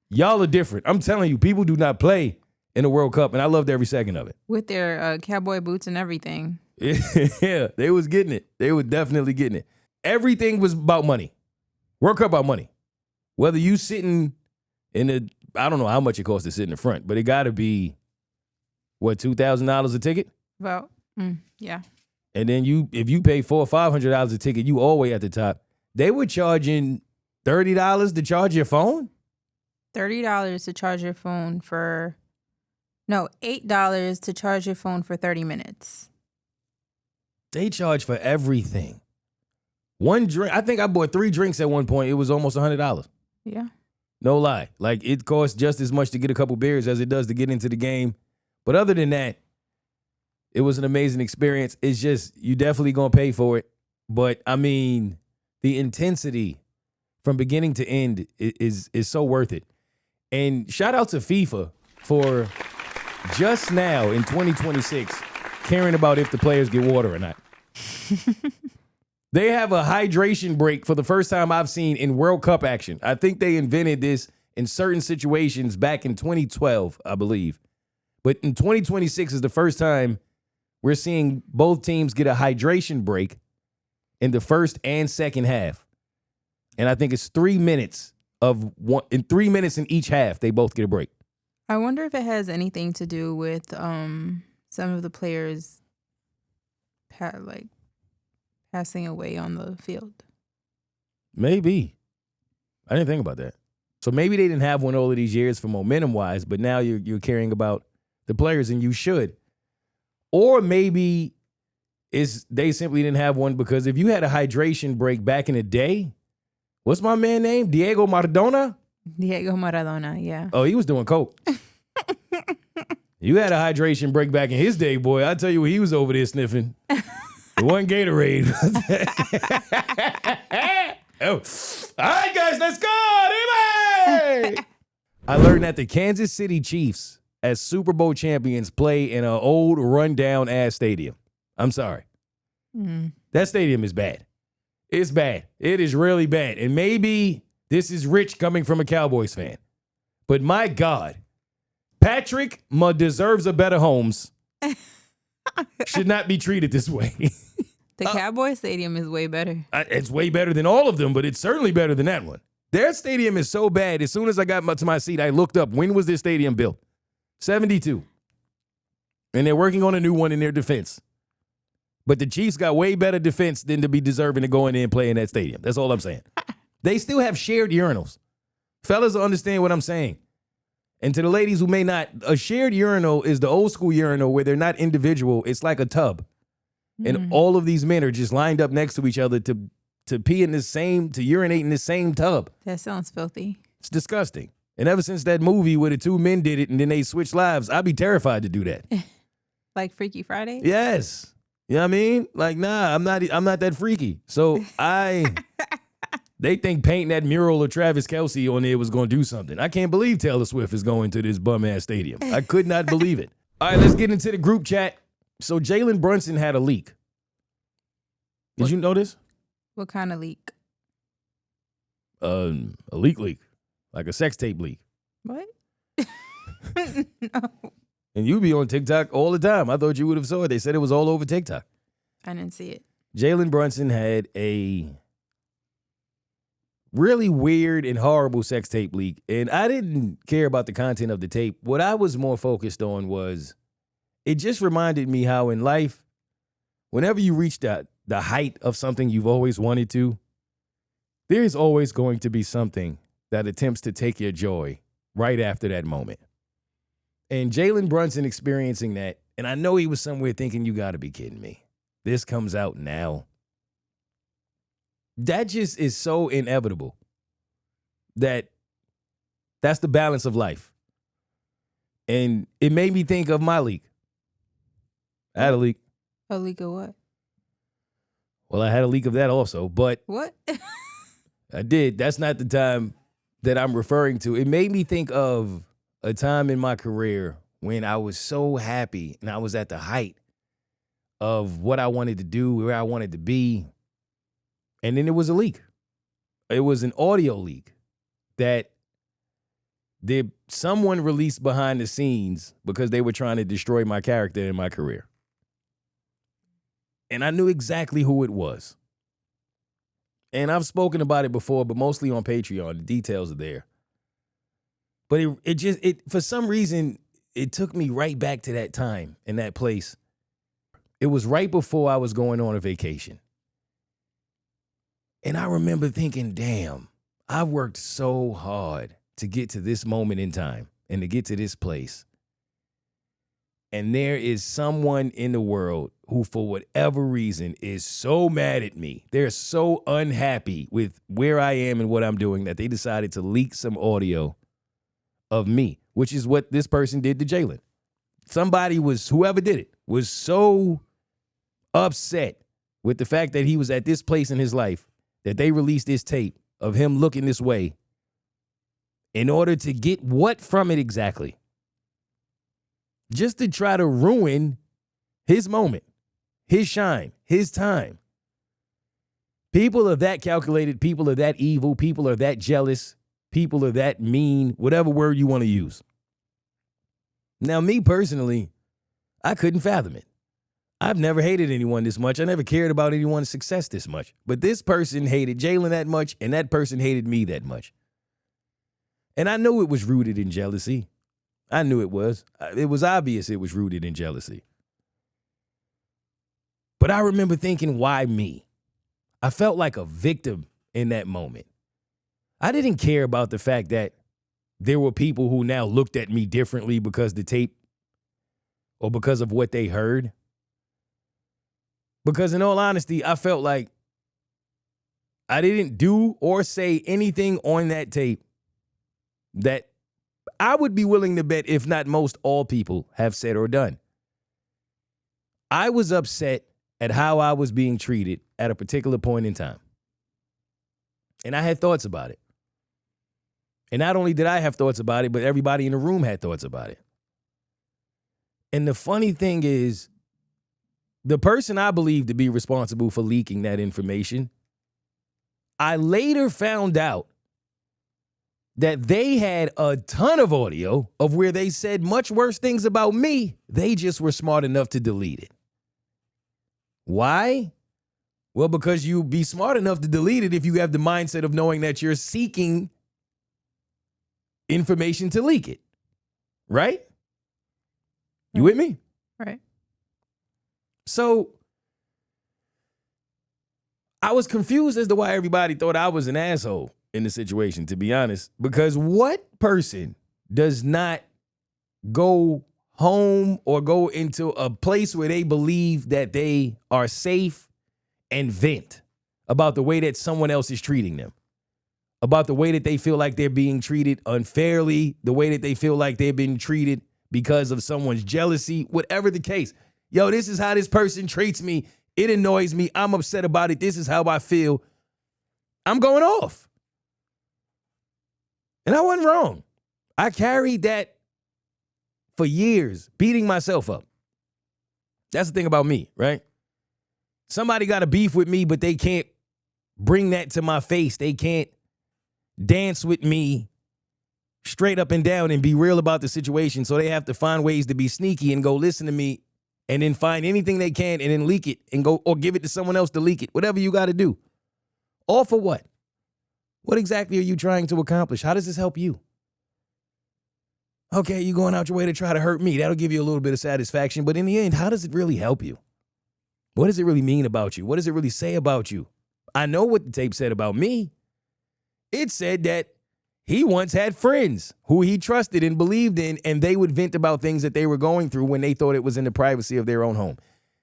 Y'all are different. I'm telling you, people do not play in the World Cup, and I loved every second of it. With their cowboy boots and everything. Yeah, they was getting it. They were definitely getting it. Everything was about money. World Cup about money. Whether you sitting in the, I don't know how much it costs to sit in the front, but it got to be, what, $2,000 a ticket? Well, yeah. And then if you pay $400 or $500 a ticket, you all the way at the top. They were charging $30 to charge your phone? $30 to charge your phone for, no, $8 to charge your phone for 30 minutes. They charge for everything. One drink, I think I bought 3 drinks at one point. It was almost $100. Yeah. No lie. Like, it costs just as much to get a couple beers as it does to get into the game. But other than that, it was an amazing experience. It's just, you definitely going to pay for it. But, I mean, the intensity from beginning to end is so worth it. And shout out to FIFA for just now in 2026 caring about if the players get water or not. They have a hydration break for the first time I've seen in World Cup action. I think they invented this in certain situations back in 2012, I believe. But in 2026 is the first time we're seeing both teams get a hydration break in the first and second half. And I think it's 3 minutes of one, in 3 minutes in each half, they both get a break. I wonder if it has anything to do with some of the players passing away on the field. Maybe. I didn't think about that. So maybe they didn't have one all of these years for momentum-wise, but now you're caring about the players, and you should. Or maybe they simply didn't have one because if you had a hydration break back in the day, what's my man name? Diego Maradona? Diego Maradona, yeah. Oh, he was doing coke. You had a hydration break back in his day, boy. I tell you what, he was over there sniffing. It wasn't Gatorade. Oh. All right, guys, let's go. Anyway. I learned that the Kansas City Chiefs, as Super Bowl champions, play in an old, rundown-ass stadium. I'm sorry. That stadium is bad. It's bad. It is really bad. And maybe this is rich coming from a Cowboys fan. But my God, Patrick deserves a better Holmes. Should not be treated this way. The Cowboy Stadium is way better. It's way better than all of them, but it's certainly better than that one. Their stadium is so bad. As soon as I got to my seat, I looked up, when was this stadium built? 72. And they're working on a new one in their defense. But the Chiefs got way better defense than to be deserving to go in there and play in that stadium. That's all I'm saying. They still have shared urinals. Fellas understand what I'm saying. And to the ladies who may not, a shared urinal is the old school urinal where they're not individual. It's like a tub. And all of these men are just lined up next to each other to pee in the same, to urinate in the same tub. That sounds filthy. It's disgusting. And ever since that movie where the 2 men did it and then they switched lives, I'd be terrified to do that. Like Freaky Friday? Yes. You know what I mean? Like, nah, I'm not that freaky. So they think painting that mural of Travis Kelce on there was going to do something. I can't believe Taylor Swift is going to this bum-ass stadium. I could not believe it. All right, let's get into the group chat. So Jalen Brunson had a leak. Did you know this? What kind of leak? A leak. Like a sex tape leak. What? No. And you be on TikTok all the time. I thought you would have saw it. They said it was all over TikTok. I didn't see it. Jalen Brunson had a really weird and horrible sex tape leak. And I didn't care about the content of the tape. What I was more focused on was, it just reminded me how in life, whenever you reach the height of something you've always wanted to, there's always going to be something that attempts to take your joy right after that moment. And Jalen Brunson experiencing that, and I know he was somewhere thinking, you got to be kidding me. This comes out now. That just is so inevitable that's the balance of life. And it made me think of my leak. I had a leak. A leak of what? Well, I had a leak of that also, but What? I did. That's not the time that I'm referring to. It made me think of a time in my career when I was so happy and I was at the height of what I wanted to do, where I wanted to be. And then it was a leak. It was an audio leak that someone released behind the scenes because they were trying to destroy my character and my career. And I knew exactly who it was. And I've spoken about it before, but mostly on Patreon. The details are there. But it for some reason, it took me right back to that time and that place. It was right before I was going on a vacation. And I remember thinking, damn, I've worked so hard to get to this moment in time and to get to this place. And there is someone in the world who, for whatever reason, is so mad at me. They're so unhappy with where I am and what I'm doing that they decided to leak some audio of me, which is what this person did to Jalen. Whoever did it, was so upset with the fact that he was at this place in his life that they released this tape of him looking this way in order to get what from it exactly? Just to try to ruin his moment, his shine, his time. People are that calculated. People are that evil. People are that jealous. People are that mean, whatever word you want to use. Now, me personally, I couldn't fathom it. I've never hated anyone this much. I never cared about anyone's success this much. But this person hated Jalen that much, and that person hated me that much. And I knew it was rooted in jealousy. I knew it was. It was obvious it was rooted in jealousy. But I remember thinking, why me? I felt like a victim in that moment. I didn't care about the fact that there were people who now looked at me differently because the tape or because of what they heard. Because in all honesty, I felt like I didn't do or say anything on that tape that I would be willing to bet, if not most, all people have said or done. I was upset at how I was being treated at a particular point in time. And I had thoughts about it. And not only did I have thoughts about it, but everybody in the room had thoughts about it. And the funny thing is, the person I believe to be responsible for leaking that information, I later found out that they had a ton of audio of where they said much worse things about me. They just were smart enough to delete it. Why? Well, because you'd be smart enough to delete it if you have the mindset of knowing that you're seeking information to leak it. Right? You with me? Right. So I was confused as to why everybody thought I was an asshole in the situation, to be honest, because what person does not go home or go into a place where they believe that they are safe and vent about the way that someone else is treating them, about the way that they feel like they're being treated unfairly, the way that they feel like they're being treated because of someone's jealousy, whatever the case. Yo, this is how this person treats me. It annoys me. I'm upset about it. This is how I feel. I'm going off. And I wasn't wrong. I carried that for years, beating myself up. That's the thing about me, right? Somebody got a beef with me, but they can't bring that to my face. They can't dance with me straight up and down and be real about the situation. So they have to find ways to be sneaky and go listen to me and then find anything they can and then leak it and go or give it to someone else to leak it. Whatever you got to do. All for what? What exactly are you trying to accomplish? How does this help you? Okay, you're going out your way to try to hurt me. That'll give you a little bit of satisfaction. But in the end, how does it really help you? What does it really mean about you? What does it really say about you? I know what the tape said about me. It said that he once had friends who he trusted and believed in, and they would vent about things that they were going through when they thought it was in the privacy of their own home.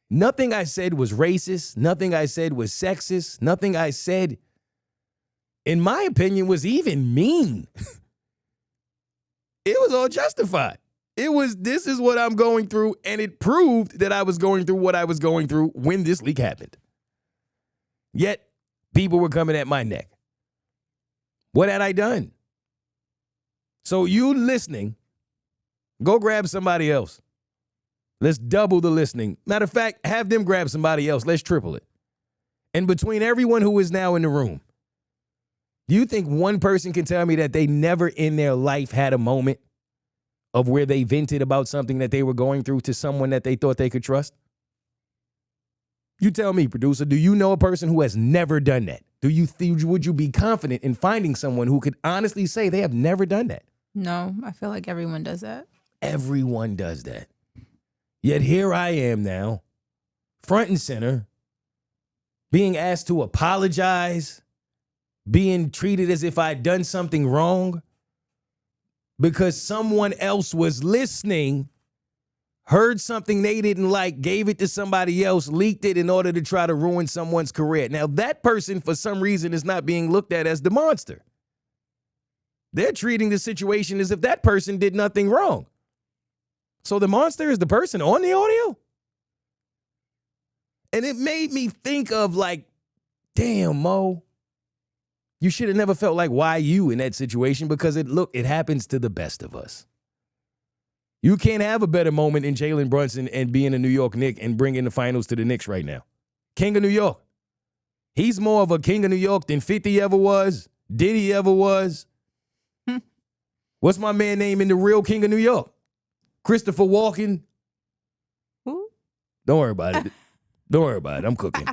Nothing I said was racist. Nothing I said was sexist. Nothing I said, in my opinion, was even mean. It was all justified. It was, this is what I'm going through, and it proved that I was going through what I was going through when this leak happened. Yet, people were coming at my neck. What had I done? So you listening, go grab somebody else. Let's double the listening. Matter of fact, have them grab somebody else. Let's triple it. And between everyone who is now in the room, do you think one person can tell me that they never in their life had a moment of where they vented about something that they were going through to someone that they thought they could trust? You tell me, producer, do you know a person who has never done that? Would you be confident in finding someone who could honestly say they have never done that? No, I feel like everyone does that. Everyone does that. Yet here I am now, front and center, being asked to apologize, being treated as if I'd done something wrong because someone else was listening, heard something they didn't like, gave it to somebody else, leaked it in order to try to ruin someone's career. Now, that person, for some reason, is not being looked at as the monster. They're treating the situation as if that person did nothing wrong. So the monster is the person on the audio? And it made me think of like, damn, Mo, you should have never felt like why you in that situation because it happens to the best of us. You can't have a better moment in Jalen Brunson and being a New York Knick and bringing the finals to the Knicks right now. King of New York. He's more of a king of New York than 50 ever was, Diddy ever was. What's my man name in the real King of New York? Christopher Walken. Who? Don't worry about it. Don't worry about it. I'm cooking.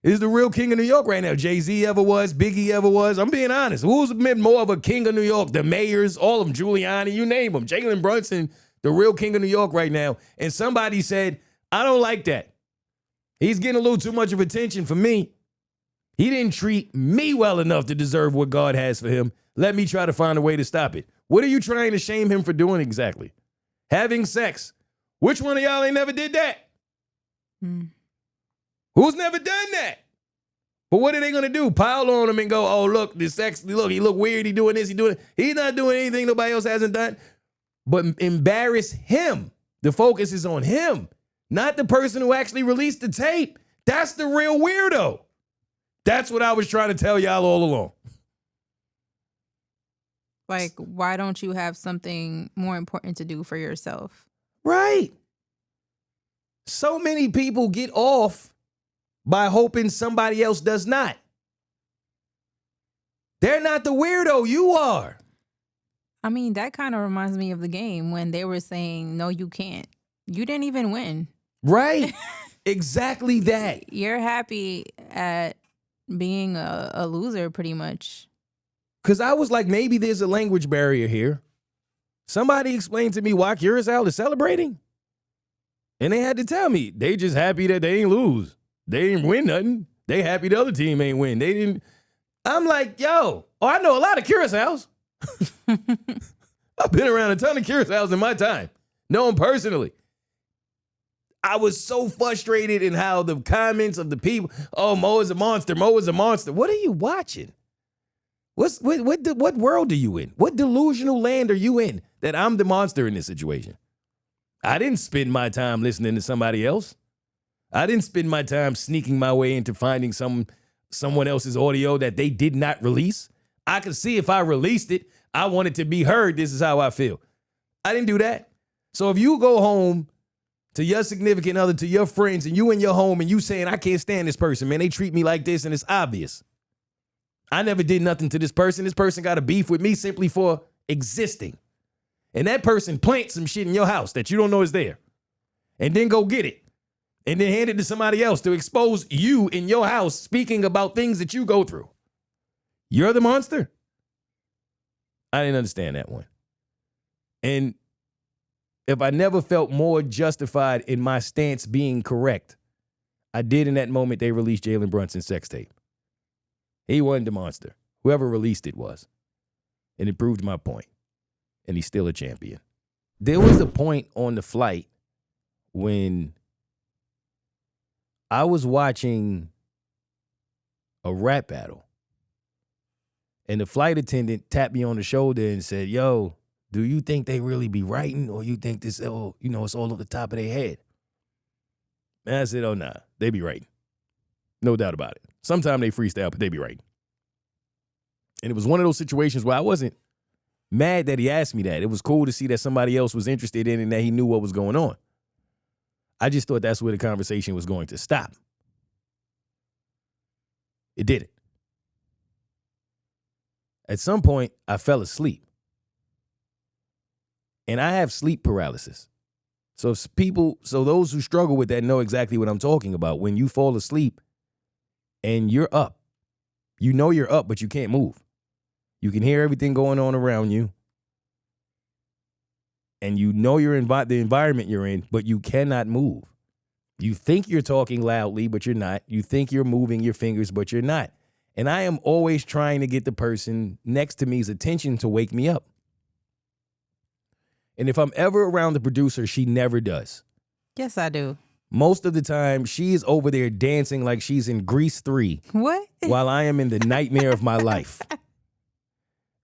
He's the real king of New York right now. Jay-Z ever was, Biggie ever was. I'm being honest. Who's been more of a king of New York? The mayors, all of them, Giuliani, you name them. Jalen Brunson, the real king of New York right now. And somebody said, I don't like that. He's getting a little too much of attention for me. He didn't treat me well enough to deserve what God has for him. Let me try to find a way to stop it. What are you trying to shame him for doing exactly? Having sex. Which one of y'all ain't never did that? Who's never done that? But what are they going to do? Pile on him and go, oh, look, this sex, look, he look weird. He doing this, he doing it. He's not doing anything nobody else hasn't done. But embarrass him. The focus is on him, not the person who actually released the tape. That's the real weirdo. That's what I was trying to tell y'all all along. Like, why don't you have something more important to do for yourself? Right. So many people get off by hoping somebody else does not. They're not the weirdo, you are. I mean, that kind of reminds me of the game when they were saying, no, you can't. You didn't even win. Right. Exactly that. You're happy at being a loser, pretty much. Because I was like, maybe there's a language barrier here. Somebody explained to me why Curacao is celebrating. And they had to tell me, they just happy that they ain't lose. They didn't win nothing. They happy the other team ain't win. They didn't. I'm like, I know a lot of Curaçaos. I've been around a ton of Curaçaos in my time. Know them personally. I was so frustrated in how the comments of the people, oh, Mo is a monster. Mo is a monster. What are you watching? What world are you in? What delusional land are you in that I'm the monster in this situation? I didn't spend my time listening to somebody else. I didn't spend my time sneaking my way into finding someone else's audio that they did not release. I could see if I released it, I want it to be heard. This is how I feel. I didn't do that. So if you go home to your significant other, to your friends, and you in your home and you saying, I can't stand this person, man, they treat me like this and it's obvious. I never did nothing to this person. This person got a beef with me simply for existing. And that person plants some shit in your house that you don't know is there. And then go get it. And then hand it to somebody else to expose you in your house speaking about things that you go through. You're the monster? I didn't understand that one. And if I never felt more justified in my stance being correct, I did in that moment they released Jalen Brunson's sex tape. He wasn't the monster. Whoever released it was. And it proved my point. And he's still a champion. There was a point on the flight when I was watching a rap battle. And the flight attendant tapped me on the shoulder and said, yo, do you think they really be writing or you think this, it's all at the top of their head? And I said, oh, nah, they be writing. No doubt about it. Sometimes they freestyle, but they be writing. And it was one of those situations where I wasn't mad that he asked me that. It was cool to see that somebody else was interested in it and that he knew what was going on. I just thought that's where the conversation was going to stop. It didn't. At some point, I fell asleep. And I have sleep paralysis. So those who struggle with that know exactly what I'm talking about. When you fall asleep and you're up, you know you're up, but you can't move. You can hear everything going on around you. And you know you're in the environment you're in, but you cannot move. You think you're talking loudly, but you're not. You think you're moving your fingers, but you're not. And I am always trying to get the person next to me's attention to wake me up. And if I'm ever around the producer, she never does. Yes, I do. Most of the time, she is over there dancing like she's in Grease 3. What? While I am in the nightmare of my life.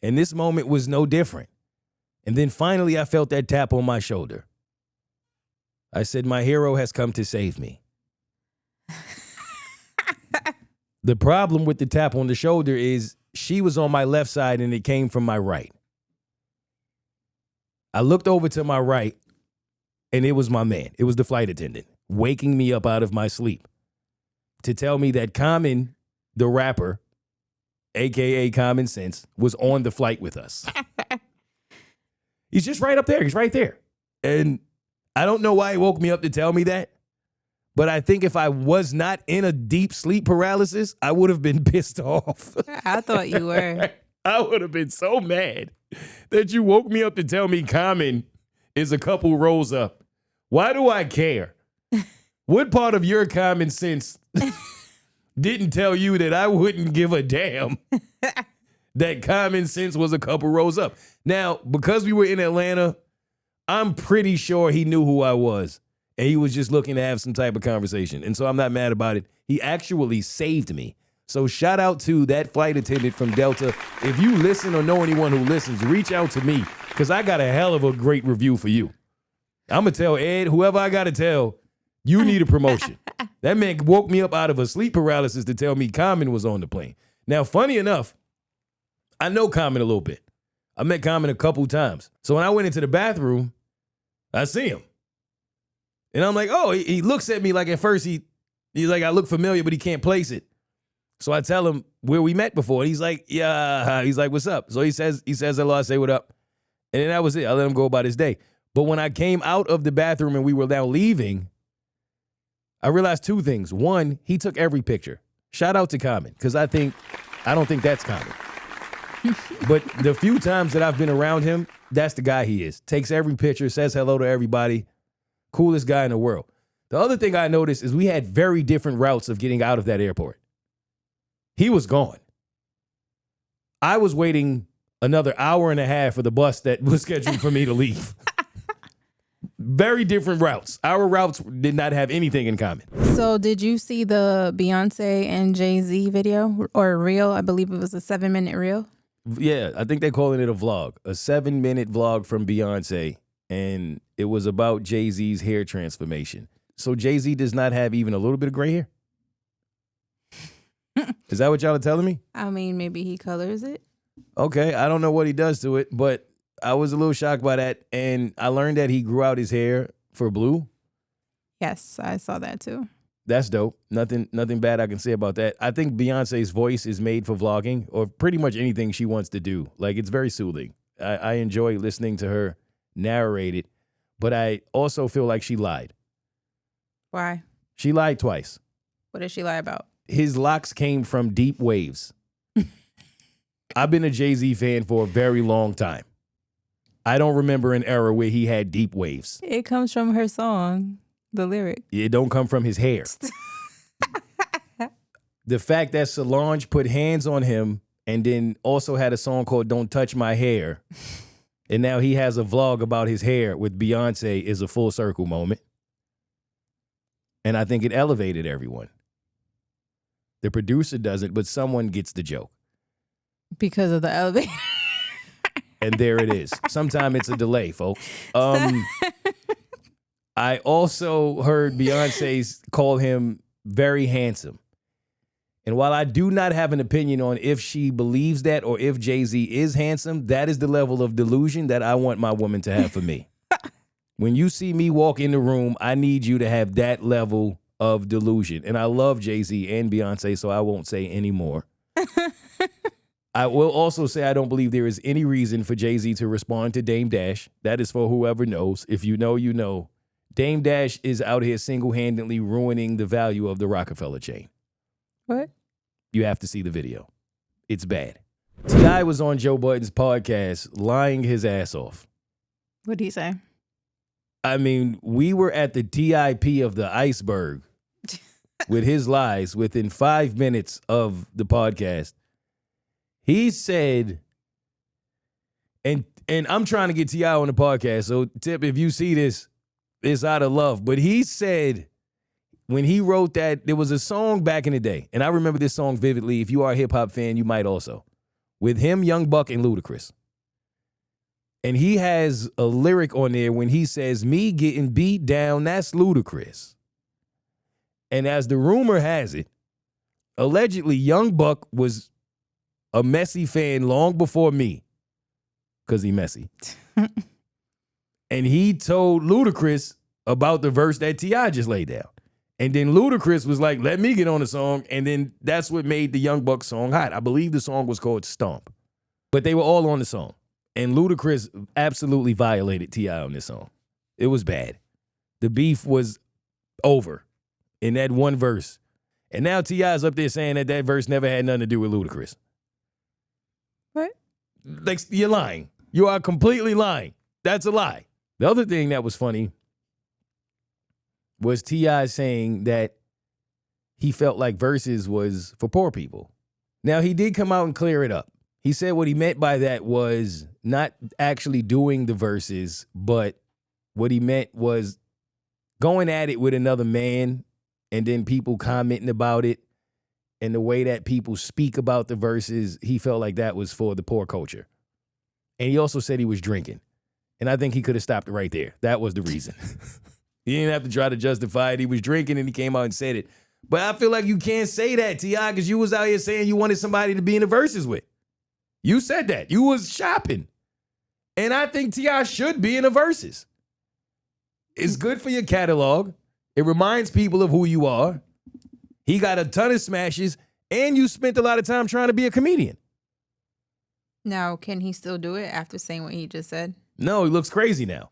And this moment was no different. And then finally, I felt that tap on my shoulder. I said, my hero has come to save me. The problem with the tap on the shoulder is she was on my left side and it came from my right. I looked over to my right and it was my man. It was the flight attendant waking me up out of my sleep to tell me that Common, the rapper, AKA Common Sense, was on the flight with us. He's just right up there. He's right there. And I don't know why he woke me up to tell me that. But I think if I was not in a deep sleep paralysis, I would have been pissed off. I thought you were. I would have been so mad that you woke me up to tell me Common is a couple rows up. Why do I care? What part of your common sense didn't tell you that I wouldn't give a damn that Common Sense was a couple rows up? Now, because we were in Atlanta, I'm pretty sure he knew who I was. And he was just looking to have some type of conversation. And so I'm not mad about it. He actually saved me. So shout out to that flight attendant from Delta. If you listen or know anyone who listens, reach out to me because I got a hell of a great review for you. I'm going to tell Ed, whoever I got to tell, you need a promotion. That man woke me up out of a sleep paralysis to tell me Common was on the plane. Now, funny enough, I know Common a little bit. I met Common a couple times. So when I went into the bathroom, I see him. And I'm like, oh, he looks at me like at first he's like, I look familiar, but he can't place it. So I tell him where we met before. And he's like, yeah. He's like, what's up? So he says hello. I say, what up? And then that was it. I let him go about his day. But when I came out of the bathroom and we were now leaving, I realized two things. One, he took every picture. Shout out to Common, because I don't think that's Common. But the few times that I've been around him, that's the guy he is. Takes every picture, says hello to everybody. Coolest guy in the world. The other thing I noticed is we had very different routes of getting out of that airport. He was gone. I was waiting another hour and a half for the bus that was scheduled for me to leave. Very different routes. Our routes did not have anything in common. So did you see the Beyonce and Jay-Z video or reel? I believe it was a 7-minute reel. Yeah, I think they're calling it a vlog. A 7-minute vlog from Beyonce. And it was about Jay-Z's hair transformation. So Jay-Z does not have even a little bit of gray hair? Is that what y'all are telling me? I mean, maybe he colors it. Okay, I don't know what he does to it, but I was a little shocked by that. And I learned that he grew out his hair for blue. Yes, I saw that too. That's dope. Nothing bad I can say about that. I think Beyonce's voice is made for vlogging or pretty much anything she wants to do. Like, it's very soothing. I enjoy listening to her narrate it, but I also feel like she lied. Why? She lied twice. What did she lie about? His locks came from deep waves. I've been a Jay-Z fan for a very long time. I don't remember an era where he had deep waves. It comes from her song, the lyric. It don't come from his hair. The fact that Solange put hands on him and then also had a song called Don't Touch My Hair, and now he has a vlog about his hair with Beyonce is a full circle moment. And I think it elevated everyone. The producer doesn't, but someone gets the joke. Because of the elevator. And there it is. Sometimes it's a delay, folks. I also heard Beyonce call him very handsome. And while I do not have an opinion on if she believes that or if Jay-Z is handsome, that is the level of delusion that I want my woman to have for me. When you see me walk in the room, I need you to have that level of delusion. And I love Jay-Z and Beyonce, so I won't say any more. I will also say I don't believe there is any reason for Jay-Z to respond to Dame Dash. That is for whoever knows. If you know, you know. Dame Dash is out here single-handedly ruining the value of the Rockefeller chain. What? You have to see the video. It's bad. T.I. was on Joe Budden's podcast lying his ass off. What did he say? I mean, we were at the TIP of the iceberg with his lies within 5 minutes of the podcast. He said, and I'm trying to get T.I. on the podcast, so Tip, if you see this, it's out of love. But he said when he wrote that, there was a song back in the day, and I remember this song vividly. If you are a hip-hop fan, you might also. With him, Young Buck, and Ludacris. And he has a lyric on there when he says, me getting beat down, that's Ludacris. And as the rumor has it, allegedly Young Buck was a Messi fan long before me, because he messy. And he told Ludacris about the verse that T.I. just laid down. And then Ludacris was like, let me get on the song. And then that's what made the Young Buck song hot. I believe the song was called Stomp. But they were all on the song. And Ludacris absolutely violated T.I. on this song. It was bad. The beef was over in that one verse. And now T.I.'s up there saying that that verse never had nothing to do with Ludacris. What? Like, you're lying. You are completely lying. That's a lie. The other thing that was funny was T.I. saying that he felt like verses was for poor people. Now, he did come out and clear it up. He said what he meant by that was not actually doing the verses, but what he meant was going at it with another man and then people commenting about it and the way that people speak about the verses, he felt like that was for the poor culture. And he also said he was drinking. And I think he could have stopped it right there. That was the reason. He didn't have to try to justify it. He was drinking and he came out and said it. But I feel like you can't say that, T.I., because you was out here saying you wanted somebody to be in the verses with. You said that. You was shopping. And I think T.I. should be in the verses. It's good for your catalog. It reminds people of who you are. He got a ton of smashes, and you spent a lot of time trying to be a comedian. Now, can he still do it after saying what he just said? No, he looks crazy now.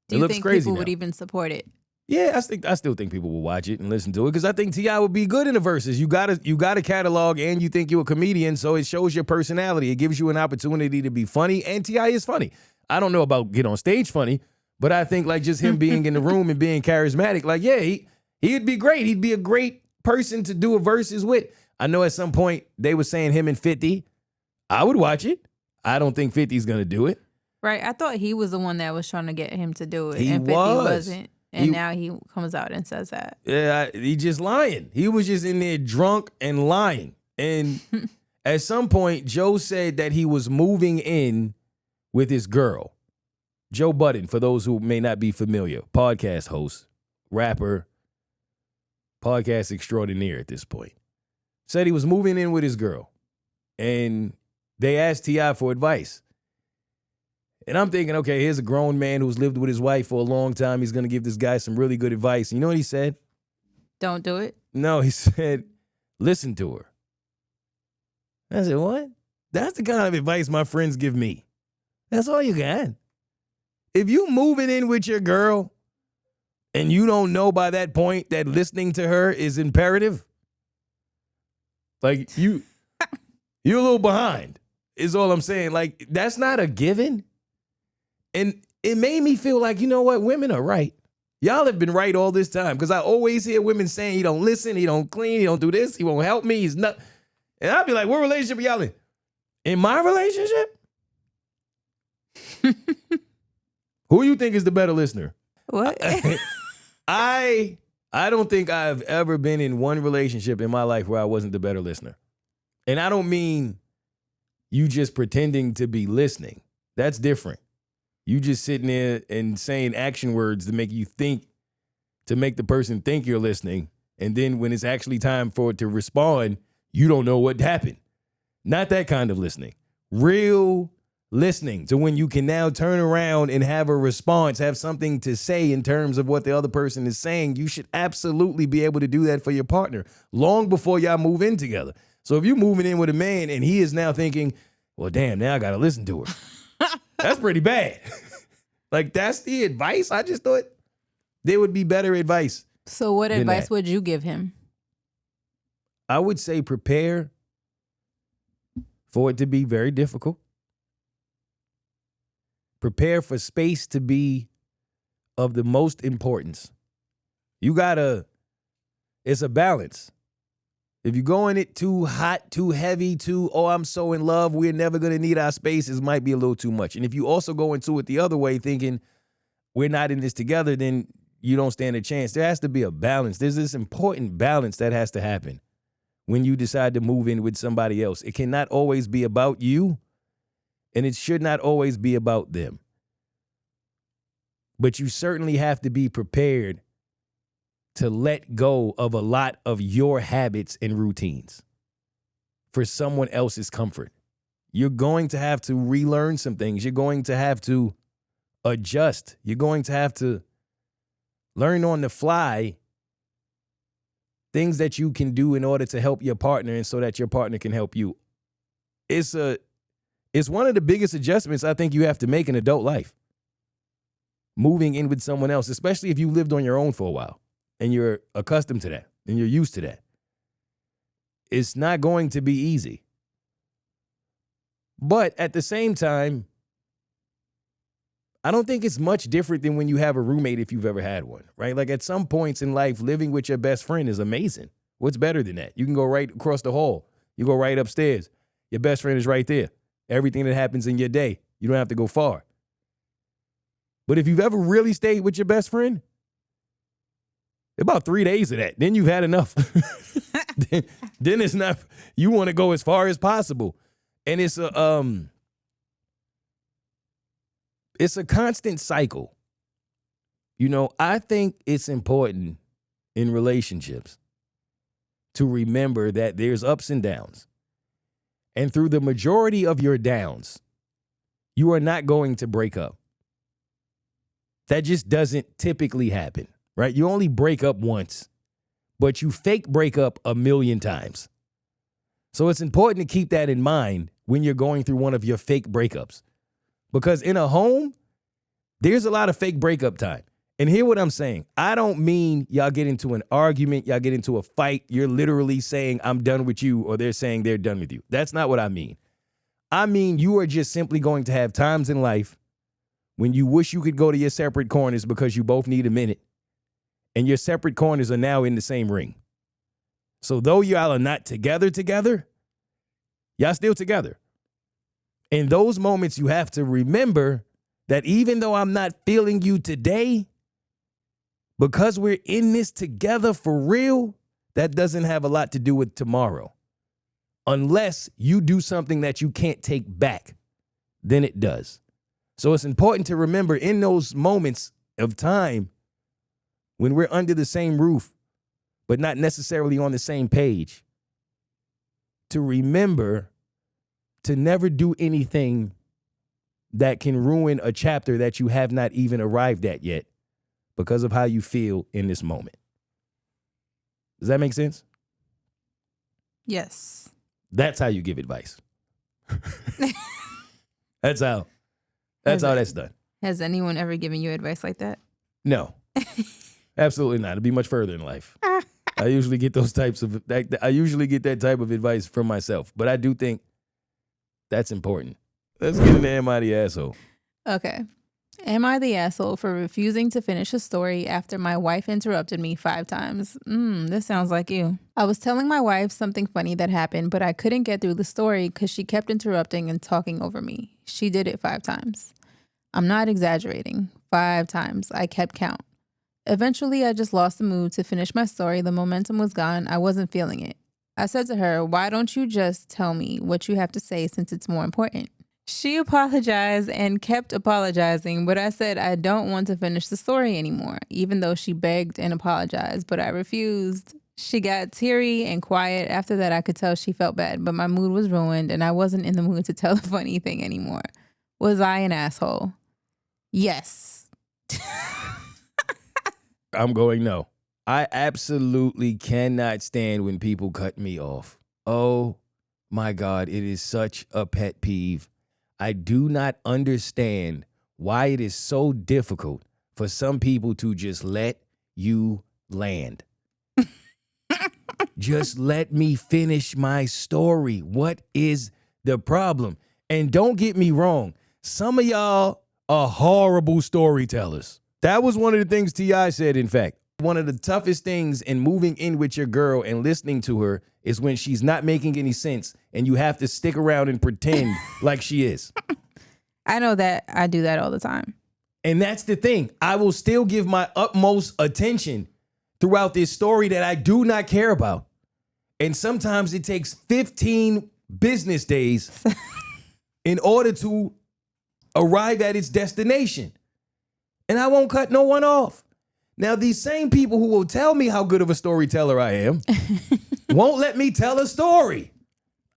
Do you think people would even support it? Yeah, I still think people will watch it and listen to it because I think T.I. would be good in the verses. You got a catalog and you think you're a comedian, so it shows your personality. It gives you an opportunity to be funny, and T.I. is funny. I don't know about get on stage funny, but I think like just him being in the room and being charismatic, like, yeah, he'd be great. He'd be a great person to do a verses with. I know at some point they were saying him and 50. I would watch it. I don't think 50's going to do it. Right. I thought he was the one that was trying to get him to do it. He and 50 wasn't. And now he comes out and says that. Yeah, he just lying. He was just in there drunk and lying. And at some point, Joe said that he was moving in with his girl. Joe Budden, for those who may not be familiar, podcast host, rapper, podcast extraordinaire at this point, said he was moving in with his girl. And they asked T.I. for advice. And I'm thinking, okay, here's a grown man who's lived with his wife for a long time. He's going to give this guy some really good advice. You know what he said? Don't do it? No, he said, listen to her. I said, what? That's the kind of advice my friends give me. That's all you got. If you moving in with your girl and you don't know by that point that listening to her is imperative, like you're a little behind, is all I'm saying. Like, that's not a given. And it made me feel like, you know what? Women are right. Y'all have been right all this time because I always hear women saying he don't listen, he don't clean, he don't do this, he won't help me, he's not. And I'll be like, what relationship are y'all in? In my relationship? Who you think is the better listener? What? I don't think I've ever been in one relationship in my life where I wasn't the better listener. And I don't mean you just pretending to be listening. That's different. You just sitting there and saying action words to make you think, to make the person think you're listening. And then when it's actually time for it to respond, you don't know what happened. Not that kind of listening. Real listening to when you can now turn around and have a response, have something to say in terms of what the other person is saying. You should absolutely be able to do that for your partner long before y'all move in together. So if you're moving in with a man and he is now thinking, well, damn, now I got to listen to her. That's pretty bad. Like, that's the advice? I just thought there would be better advice. So what advice would you give him? I would say prepare for it to be very difficult. Prepare for space to be of the most importance. It's a balance. If you're going it too hot, too heavy, I'm so in love, we're never going to need our space, it might be a little too much. And if you also go into it the other way, thinking we're not in this together, then you don't stand a chance. There has to be a balance. There's this important balance that has to happen when you decide to move in with somebody else. It cannot always be about you, and it should not always be about them. But you certainly have to be prepared to let go of a lot of your habits and routines for someone else's comfort. You're going to have to relearn some things. You're going to have to adjust. You're going to have to learn on the fly things that you can do in order to help your partner and so that your partner can help you. It's one of the biggest adjustments I think you have to make in adult life. Moving in with someone else, especially if you lived on your own for a while and you're accustomed to that and you're used to that. It's not going to be easy. But at the same time, I don't think it's much different than when you have a roommate if you've ever had one, right? Like at some points in life, living with your best friend is amazing. What's better than that? You can go right across the hall. You go right upstairs. Your best friend is right there. Everything that happens in your day, you don't have to go far. But if you've ever really stayed with your best friend, about 3 days of that, then you've had enough. then it's not, you want to go as far as possible. And it's a constant cycle. You know, I think it's important in relationships to remember that there's ups and downs. And through the majority of your downs, you are not going to break up. That just doesn't typically happen, right? You only break up once, but you fake break up 1,000,000 times. So it's important to keep that in mind when you're going through one of your fake breakups. Because in a home, there's a lot of fake breakup time. And hear what I'm saying. I don't mean y'all get into an argument, y'all get into a fight. You're literally saying, I'm done with you, or they're saying they're done with you. That's not what I mean. I mean, you are just simply going to have times in life when you wish you could go to your separate corners because you both need a minute. And your separate corners are now in the same ring. So though y'all are not together, y'all still together. In those moments, you have to remember that even though I'm not feeling you today, because we're in this together for real, that doesn't have a lot to do with tomorrow. Unless you do something that you can't take back, then it does. So it's important to remember in those moments of time when we're under the same roof, but not necessarily on the same page, to remember to never do anything that can ruin a chapter that you have not even arrived at yet because of how you feel in this moment. Does that make sense? Yes. That's how you give advice. That's how that's done. Has anyone ever given you advice like that? No, absolutely not. It'd be much further in life. I usually get that type of advice from myself, but I do think that's important. Let's get into Am I the Asshole? Okay. Am I the asshole for refusing to finish a story after my wife interrupted me 5 times? This sounds like you. I was telling my wife something funny that happened, but I couldn't get through the story because she kept interrupting and talking over me. She did it 5 times. I'm not exaggerating. 5 times. I kept count. Eventually, I just lost the mood to finish my story. The momentum was gone. I wasn't feeling it. I said to her, why don't you just tell me what you have to say since it's more important? She apologized and kept apologizing, but I said I don't want to finish the story anymore, even though she begged and apologized, but I refused. She got teary and quiet. After that, I could tell she felt bad, but my mood was ruined and I wasn't in the mood to tell the funny thing anymore. Was I an asshole? Yes. I'm going no. I absolutely cannot stand when people cut me off. Oh my God, it is such a pet peeve. I do not understand why it is so difficult for some people to just let you land. Just let me finish my story. What is the problem? And don't get me wrong, some of y'all are horrible storytellers. That was one of the things T.I. said, in fact. One of the toughest things in moving in with your girl and listening to her is when she's not making any sense and you have to stick around and pretend like she is. I know that I do that all the time. And that's the thing. I will still give my utmost attention throughout this story that I do not care about. And sometimes it takes 15 business days in order to arrive at its destination. And I won't cut no one off. Now, these same people who will tell me how good of a storyteller I am won't let me tell a story.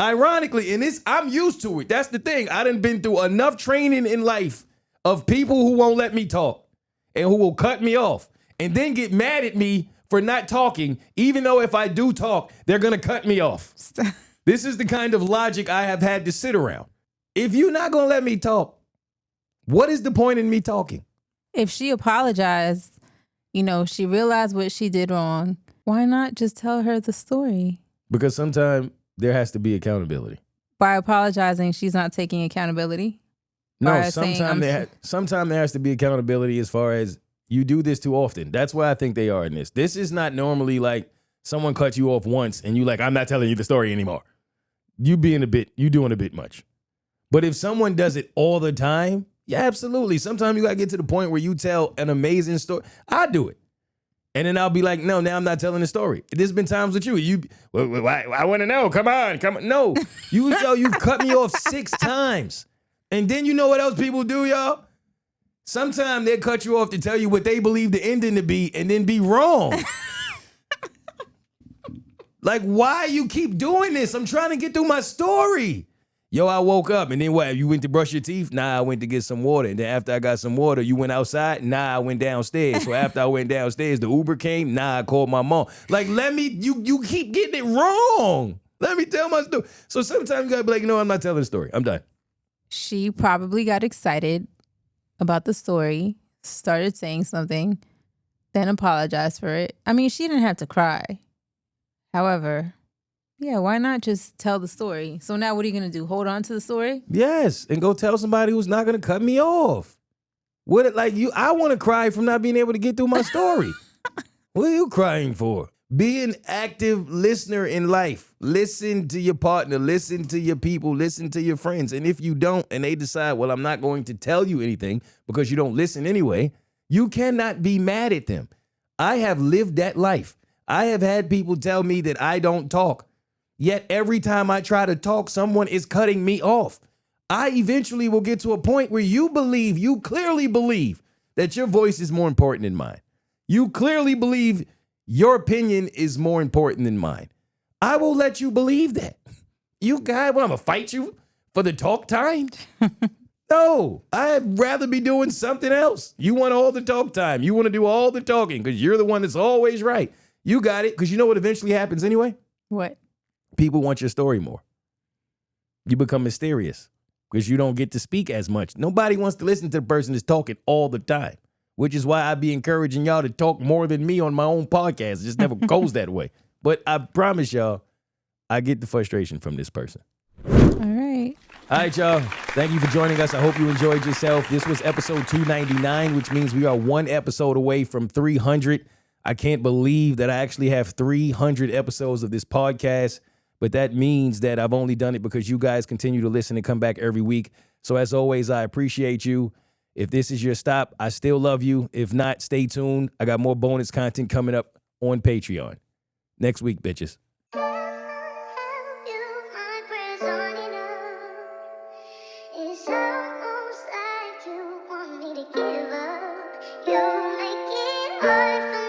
Ironically, and I'm used to it. That's the thing. I done been through enough training in life of people who won't let me talk and who will cut me off and then get mad at me for not talking, even though if I do talk, they're going to cut me off. This is the kind of logic I have had to sit around. If you're not going to let me talk, what is the point in me talking? If she apologized, she realized what she did wrong, why not just tell her the story? Because sometimes there has to be accountability. By apologizing, she's not taking accountability? No, sometimes there has to be accountability as far as you do this too often. That's why I think they are in this. This is not normally like someone cut you off once and you like, I'm not telling you the story anymore. You doing a bit much. But if someone does it all the time, yeah, absolutely. Sometimes you got to get to the point where you tell an amazing story. I do it. And then I'll be like, no, now I'm not telling the story. There's been times with you. I want to know. Come on. No, you've cut me off 6 times. And then you know what else people do, y'all? Sometimes they cut you off to tell you what they believe the ending to be and then be wrong. Like, why you keep doing this? I'm trying to get through my story. Yo, I woke up and then what? You went to brush your teeth? Nah, I went to get some water. And then after I got some water, you went outside? Nah, I went downstairs. So after I went downstairs, the Uber came? Nah, I called my mom. Like, you keep getting it wrong. Let me tell my story. So sometimes you gotta be like, no, I'm not telling the story. I'm done. She probably got excited about the story, started saying something, then apologized for it. I mean, she didn't have to cry. However, yeah, why not just tell the story? So now what are you going to do? Hold on to the story? Yes, and go tell somebody who's not going to cut me off. I want to cry from not being able to get through my story. What are you crying for? Be an active listener in life. Listen to your partner, listen to your people, listen to your friends. And if you don't, and they decide, well, I'm not going to tell you anything because you don't listen anyway, you cannot be mad at them. I have lived that life. I have had people tell me that I don't talk. Yet every time I try to talk, someone is cutting me off. I eventually will get to a point where you clearly believe that your voice is more important than mine. You clearly believe your opinion is more important than mine. I will let you believe that. You guys, I'm gonna fight you for the talk time? No, I'd rather be doing something else. You want all the talk time. You want to do all the talking because you're the one that's always right. You got it, because you know what eventually happens anyway? What? People want your story more. You become mysterious because you don't get to speak as much. Nobody wants to listen to the person that's talking all the time, which is why I be encouraging y'all to talk more than me on my own podcast. It just never goes that way. But I promise y'all, I get the frustration from this person. All right. All right, y'all. Thank you for joining us. I hope you enjoyed yourself. This was episode 299, which means we are one episode away from 300. I can't believe that I actually have 300 episodes of this podcast. But that means that I've only done it because you guys continue to listen and come back every week. So as always, I appreciate you. If this is your stop, I still love you. If not, stay tuned. I got more bonus content coming up on Patreon. Next week, bitches. It's almost like you want me to give up. You make it hard for